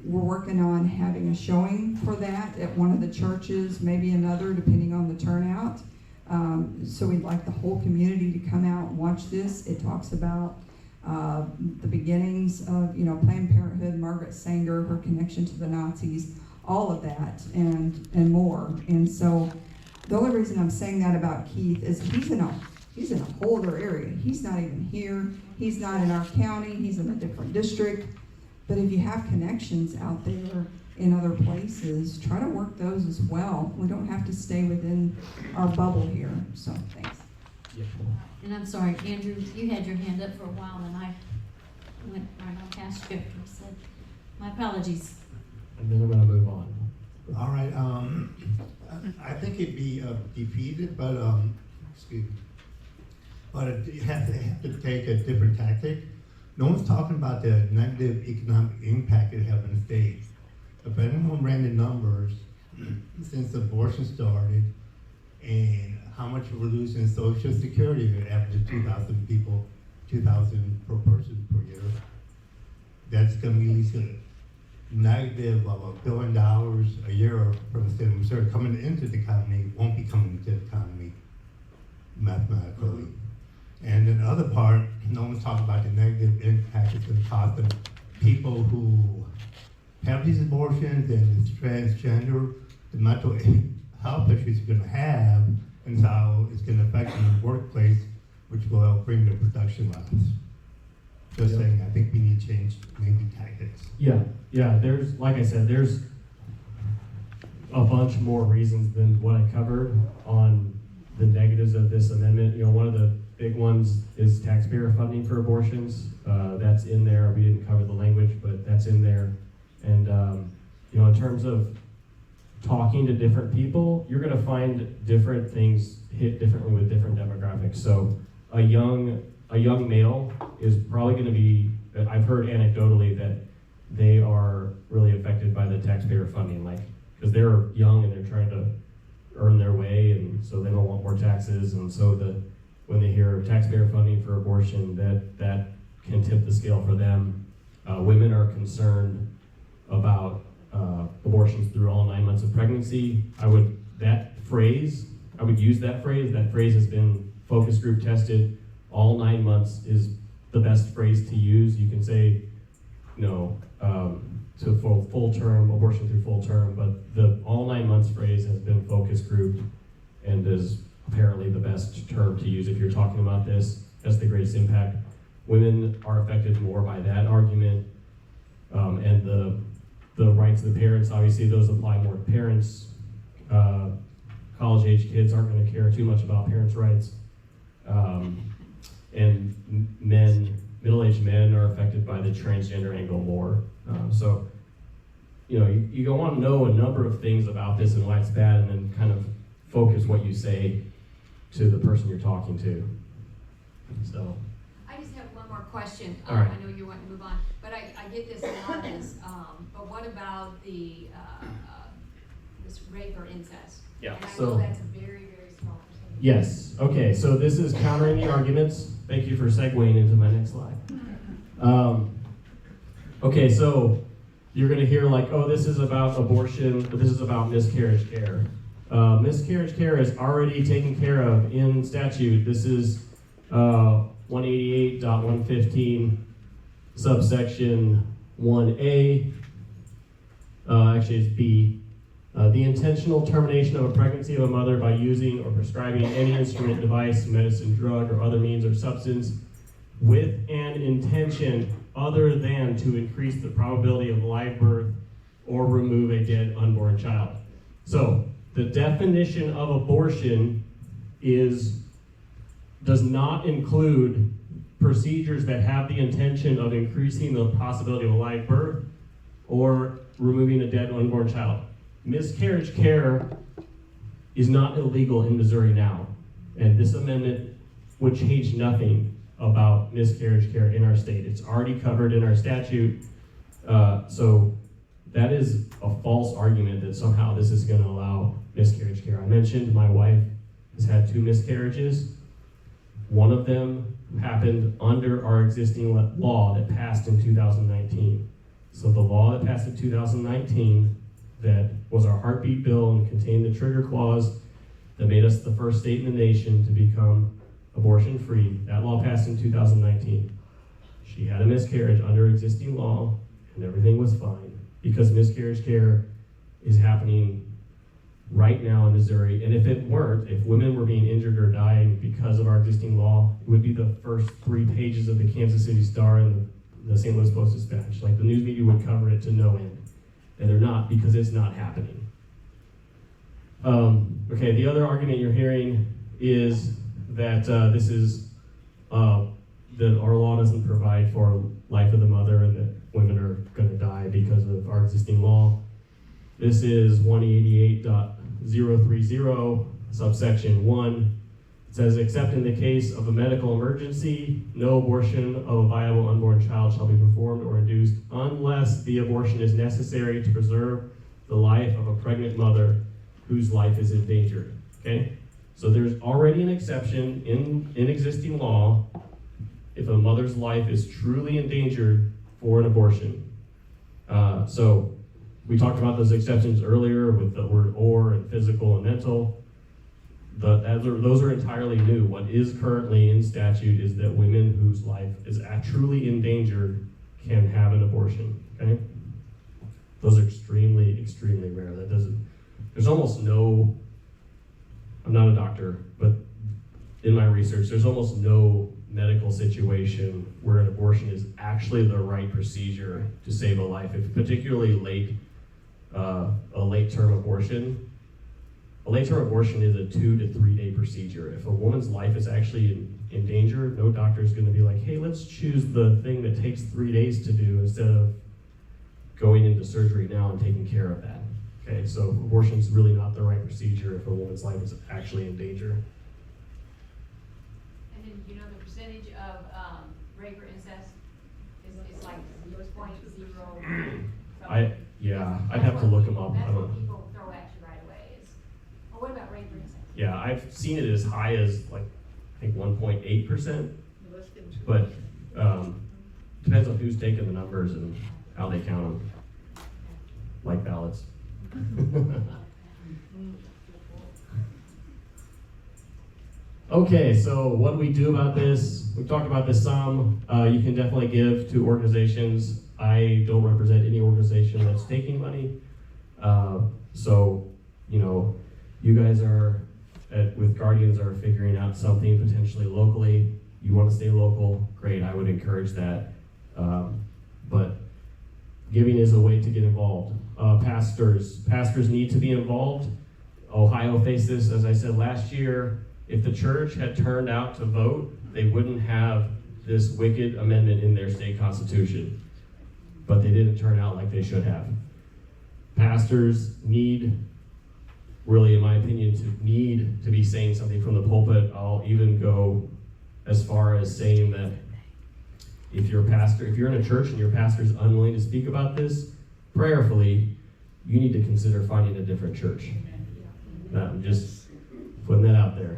We're working on having a showing for that at one of the churches, maybe another, depending on the turnout. So we'd like the whole community to come out and watch this. It talks about the beginnings of, Planned Parenthood, Margaret Sanger, her connection to the Nazis, all of that and more. And so the only reason I'm saying that about Keith is he's in a whole other area. He's not even here. He's not in our county. He's in a different district. But if you have connections out there in other places, try to work those as well. We don't have to stay within our bubble here. So thanks. And I'm sorry, Andrew, you had your hand up for a while and I went right on past you. So my apologies. And then I'm going to move on. All right. I think it'd be defeated, but excuse me. But you have to take a different tactic. No one's talking about the negative economic impact it has in the state. If anyone ran the numbers since abortion started and how much we're losing Social Security after 2,000 people, 2,000 per person per year, that's going to be at least a negative of $1 billion a year from the state of Missouri coming into the economy, won't be coming into the economy mathematically. And then the other part, no one's talking about the negative impact it's going to cause the people who have these abortions and is transgender, the mental health issues you're going to have, and how it's going to affect them in the workplace, which will help bring the production levels. Just saying, I think we need to change maybe tactics. Yeah, there's, like I said, there's a bunch more reasons than what I covered on the negatives of this amendment. One of the big ones is taxpayer funding for abortions. That's in there. We didn't cover the language, but that's in there. And, in terms of talking to different people, you're going to find different things hit differently with different demographics. So a young male is probably going to be, I've heard anecdotally that they are really affected by the taxpayer funding, because they're young and they're trying to earn their way, and so they don't want more taxes, and so when they hear taxpayer funding for abortion, that can tip the scale for them. Women are concerned about abortions through all 9 months of pregnancy. I would use that phrase. That phrase has been focus group tested. All 9 months is the best phrase to use. You can say, to full term, abortion through full term, but the all 9 months phrase has been focus grouped and is apparently the best term to use if you're talking about this. That's the greatest impact. Women are affected more by that argument, and the rights of the parents, obviously those apply more to parents. College-age kids aren't going to care too much about parents' rights. And middle-aged men are affected by the transgender angle more. So, you want to know a number of things about this and why it's bad, and then kind of focus what you say to the person you're talking to. So. I just have one more question. All right. I know you want to move on, but I get this a lot as, but what about the, this rape or incest? Yeah, And I so- know that's a very, very small percentage. Yes, okay, so this is countering the arguments. Thank you for segueing into my next slide. Okay, so you're gonna hear this is about abortion, but this is about miscarriage care. Miscarriage care is already taken care of in statute. This is 188.115 subsection 1A, actually it's B. The intentional termination of a pregnancy of a mother by using or prescribing any instrument, device, medicine, drug, or other means or substance with an intention other than to increase the probability of live birth or remove a dead unborn child. So the definition of abortion does not include procedures that have the intention of increasing the possibility of a live birth or removing a dead unborn child. Miscarriage care is not illegal in Missouri now, and this amendment would change nothing about miscarriage care in our state. It's already covered in our statute, so that is a false argument that somehow this is going to allow miscarriage care. I mentioned my wife has had 2 miscarriages. One of them happened under our existing law that passed in 2019. So the law that passed in 2019 that was our heartbeat bill and contained the trigger clause that made us the first state in the nation to become abortion-free. That law passed in 2019. she had a miscarriage under existing law and everything was fine, because miscarriage care is happening right now in Missouri. And if it weren't, if women were being injured or dying because of our existing law, it would be the first 3 pages of the Kansas City Star and the St. Louis Post-Dispatch. Like, the news media would cover it to no end. And they're not, because it's not happening. Okay, the other argument you're hearing is that this is, that our law doesn't provide for life of the mother and that women are going to die because of our existing law. This is 188.030, subsection 1. It says, except in the case of a medical emergency, no abortion of a viable unborn child shall be performed or induced unless the abortion is necessary to preserve the life of a pregnant mother whose life is endangered. Okay? So there's already an exception in existing law if a mother's life is truly endangered for an abortion. So we talked about those exceptions earlier with the word or and physical and mental. Those are entirely new. What is currently in statute is that women whose life is truly endangered can have an abortion. Okay? Those are extremely, extremely rare. There's almost no, I'm not a doctor, but in my research, there's almost no medical situation where an abortion is actually the right procedure to save a life. If particularly a late-term abortion. A late-term abortion is a 2 to 3 day procedure. If a woman's life is actually in danger, no doctor is going to be like, hey, let's choose the thing that takes 3 days to do instead of going into surgery now and taking care of that. Okay, so abortion is really not the right procedure if a woman's life is actually in danger. And then, you know, the percentage of rape or incest is like 0.0. I'd have to look them up. That's what people throw at you right away is, oh, what about rape or incest? Yeah, I've seen it as high as like, I think 1.8%, but depends on who's taking the numbers and how they count them, like ballots. Okay, so what do we do about this? We've talked about this some. You can definitely give to organizations. I don't represent any organization that's taking money. So, you know, you guys are, with Guardians, are figuring out something potentially locally. You want to stay local, great, I would encourage that. But giving is a way to get involved. Pastors need to be involved. Ohio faced this, as I said last year. If the church had turned out to vote, they wouldn't have this wicked amendment in their state constitution. But they didn't turn out like they should have. Pastors need, really in my opinion, to be saying something from the pulpit. I'll even go as far as saying that if you're in a church and your pastor's unwilling to speak about this, prayerfully, you need to consider finding a different church. I'm just putting that out there.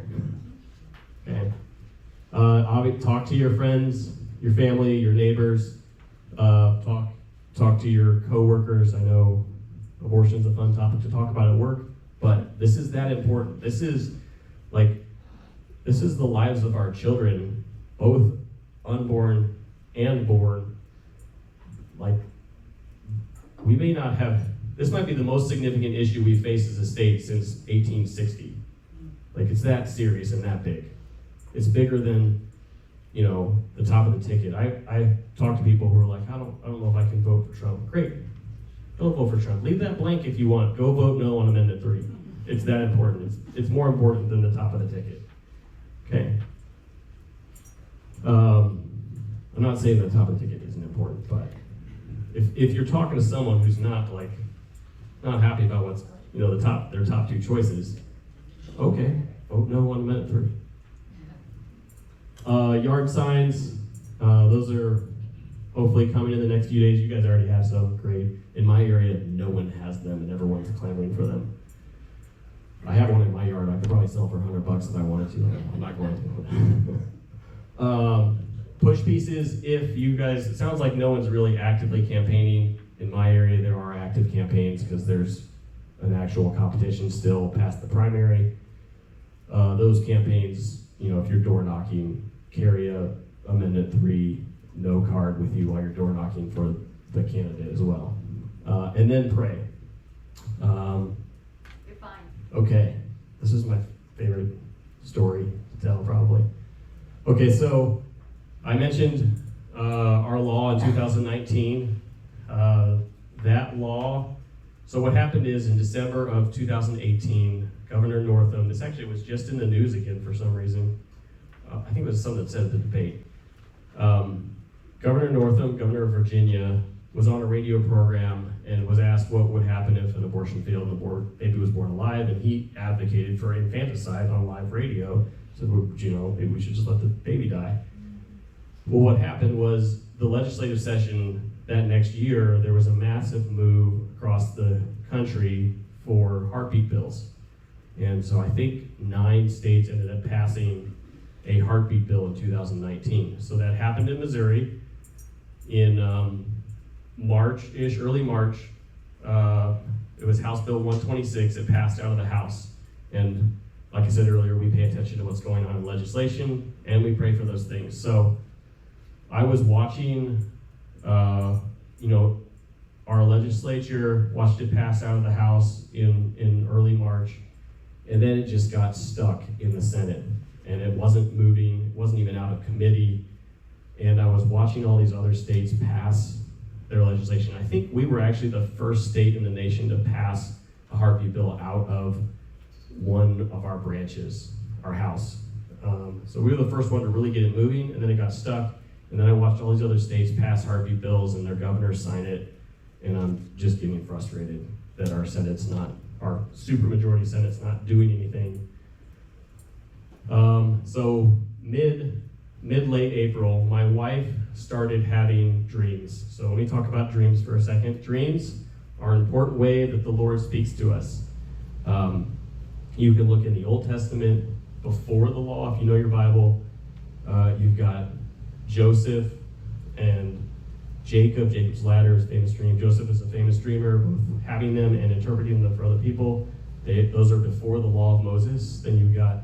Okay. Talk to your friends, your family, your neighbors. Talk to your coworkers. I know abortion's a fun topic to talk about at work, but this is that important. This is the lives of our children, both unborn and born. Like, we may not have, this might be the most significant issue we face as a state since 1860. Like, it's that serious and that big. It's bigger than, you know, the top of the ticket. I talk to people who are like, I don't know if I can vote for Trump. Great. Don't vote for Trump. Leave that blank if you want. Go vote no on Amendment 3. It's that important. It's more important than the top of the ticket. Okay. I'm not saying the top of the ticket isn't important, but if you're talking to someone who's not happy about what's, you know, their top two choices, okay, vote no on Amendment 3. Yard signs, those are hopefully coming in the next few days. You guys already have some, great. In my area, no one has them and everyone's clamoring for them. I have one in my yard. I could probably sell for $100 if I wanted to. I'm not going to. Push pieces, if you guys, it sounds like no one's really actively campaigning. In my area, there are active campaigns because there's an actual competition still past the primary. Those campaigns, you know, if you're door knocking, carry a Amendment 3 no card with you while you're door knocking for the candidate as well. And then pray. You're fine. Okay, this is my favorite story to tell probably. Okay, so I mentioned our law in 2019. That law, so what happened is in December of 2018, Governor Northam, this actually was just in the news again for some reason. I think it was something that said at the debate. Governor Northam, governor of Virginia, was on a radio program and was asked what would happen if an abortion failed and the baby was born alive, and he advocated for infanticide on live radio. So, you know, maybe we should just let the baby die. Well, what happened was the legislative session that next year, there was a massive move across the country for heartbeat bills. And so I think 9 states ended up passing a heartbeat bill in 2019. So that happened in Missouri in March-ish, early March. It was House Bill 126. It passed out of the House. And like I said earlier, we pay attention to what's going on in legislation, and we pray for those things. So I was watching, our legislature, watched it pass out of the House in early March, and then it just got stuck in the Senate. And it wasn't moving, it wasn't even out of committee. And I was watching all these other states pass their legislation. I think we were actually the first state in the nation to pass a heartbeat bill out of one of our branches, our House. So we were the first one to really get it moving, and then it got stuck. And then I watched all these other states pass heartbeat bills and their governors sign it. And I'm just getting frustrated that our supermajority Senate's not doing anything. So mid-late April, my wife started having dreams. So let me talk about dreams for a second. Dreams are an important way that the Lord speaks to us. You can look in the Old Testament before the law, if you know your Bible. You've got Joseph and Jacob. Jacob's ladder is a famous dream. Joseph is a famous dreamer, both having them and interpreting them for other people. Those are before the law of Moses. Then you've got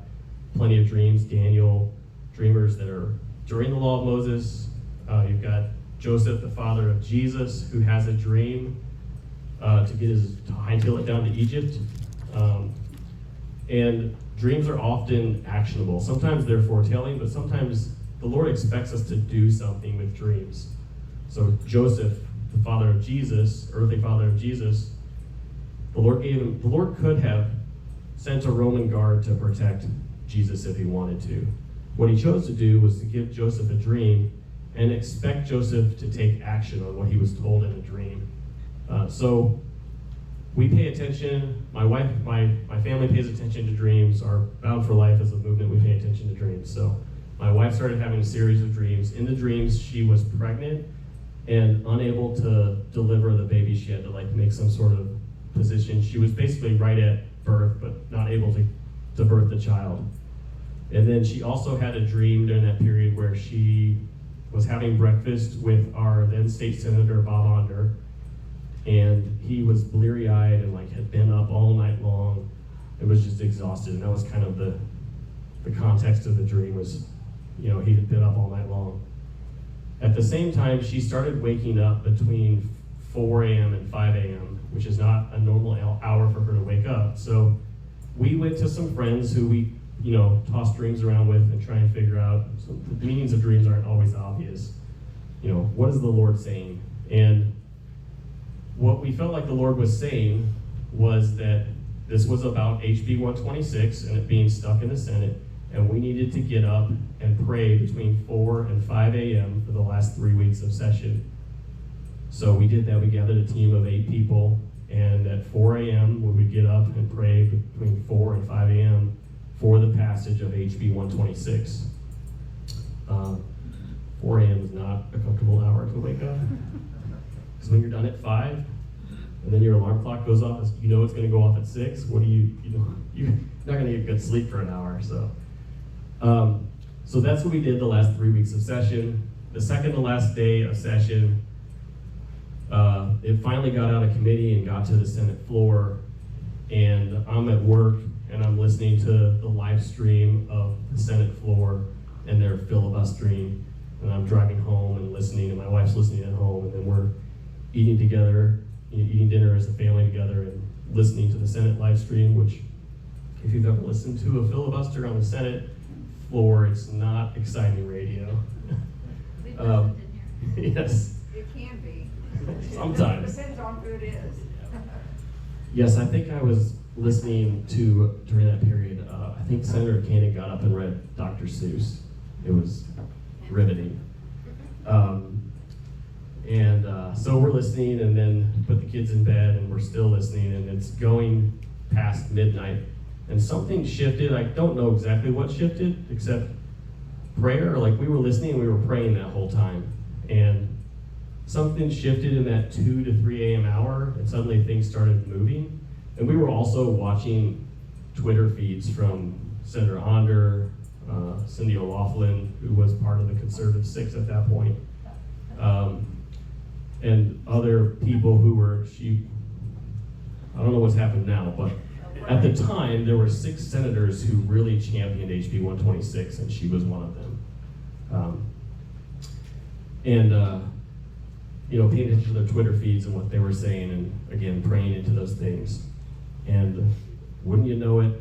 plenty of dreams, Daniel, dreamers that are during the law of Moses. You've got Joseph, the father of Jesus, who has a dream to hightail it down to Egypt. And dreams are often actionable. Sometimes they're foretelling, but sometimes the Lord expects us to do something with dreams. So Joseph, the father of Jesus, earthly father of Jesus, the Lord could have sent a Roman guard to protect Jesus if he wanted to. What he chose to do was to give Joseph a dream and expect Joseph to take action on what he was told in a dream. So we pay attention. My wife, my family pays attention to dreams. Our Bound for Life as a movement, we pay attention to dreams. So my wife started having a series of dreams. In the dreams, she was pregnant and unable to deliver the baby. She had to make some sort of position. She was basically right at birth, but not able to birth the child. And then she also had a dream during that period where she was having breakfast with our then state senator, Bob Onder, and he was bleary-eyed and had been up all night long. It was just exhausted, and that was kind of the context of the dream was, he had been up all night long. At the same time, she started waking up between 4 a.m. and 5 a.m., which is not a normal hour for her to wake up. So we went to some friends who we, toss dreams around with and try and figure out. So the meanings of dreams aren't always obvious. What is the Lord saying? And what we felt like the Lord was saying was that this was about HB 126 and it being stuck in the Senate, and we needed to get up and pray between 4 and 5 a.m. for the last 3 weeks of session. So we did that. We gathered a team of 8 people, and at 4 a.m. we would get up and pray between 4 and 5 a.m. for the passage of HB 126. 4 a.m. is not a comfortable hour to wake up. Because when you're done at 5, and then your alarm clock goes off, it's going to go off at 6, you're not going to get good sleep for an hour. So that's what we did the last 3 weeks of session. The second to last day of session, it finally got out of committee and got to the Senate floor, and I'm at work and I'm listening to the live stream of the Senate floor and their filibustering, and I'm driving home and listening, and my wife's listening at home, and then we're eating together, eating dinner as a family together, and listening to the Senate live stream, which, if you've ever listened to a filibuster on the Senate floor, it's not exciting radio. Yes, It can be. sometimes. Depends on who it is. Yes, I think I was listening to, during that period, I think Senator Koenig got up and read Dr. Seuss. It was riveting. So we're listening, and then put the kids in bed, and we're still listening, and it's going past midnight. And something shifted. I don't know exactly what shifted, except prayer. Like, we were listening and we were praying that whole time. And something shifted in that 2 to 3 a.m. hour, and suddenly things started moving. And we were also watching Twitter feeds from Senator Onder, Cindy O'Loughlin, who was part of the Conservative Six at that point, and other people who were, I don't know what's happened now, but at the time, there were 6 senators who really championed HB 126, and she was one of them. Paying attention to their Twitter feeds and what they were saying, and again, praying into those things. And wouldn't you know it,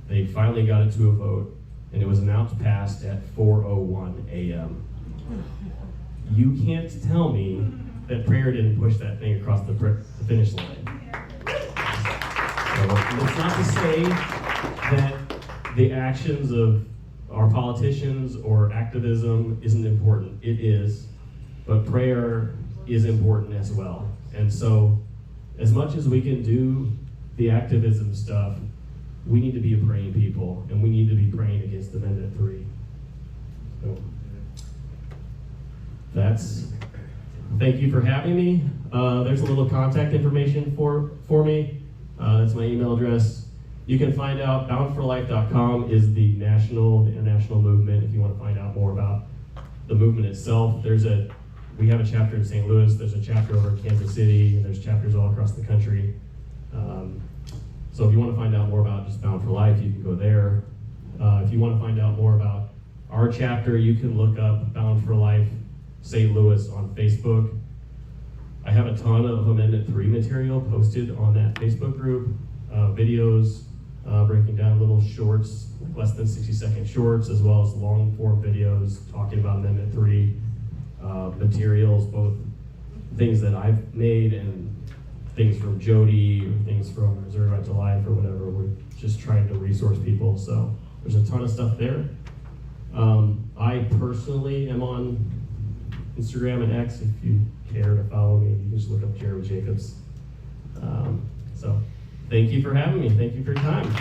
they finally got it to a vote, and it was announced passed at 4:01 a.m. You can't tell me that prayer didn't push that thing across the finish line. It's not to say that the actions of our politicians or activism isn't important. It is, but prayer is important as well. And so, as much as we can do the activism stuff, we need to be a praying people, and we need to be praying against Amendment 3. So, thank you for having me. There's a little contact information for me. That's my email address. You can find out, boundforlife.com is the international movement if you want to find out more about the movement itself. We have a chapter in St. Louis, there's a chapter over in Kansas City, and there's chapters all across the country. So if you want to find out more about just Bound for Life, you can go there. If you want to find out more about our chapter, you can look up Bound for Life St. Louis on Facebook. I have a ton of Amendment 3 material posted on that Facebook group, videos breaking down little shorts, like less than 60-second shorts, as well as long form videos talking about Amendment 3 materials, both things that I've made and things from Jody or things from Missouri Right to Life or whatever. We're just trying to resource people, so there's a ton of stuff there. I personally am on Instagram and X. If you care to follow me, you can just look up Jeremy Jacobs. So thank you for having me. Thank you for your time.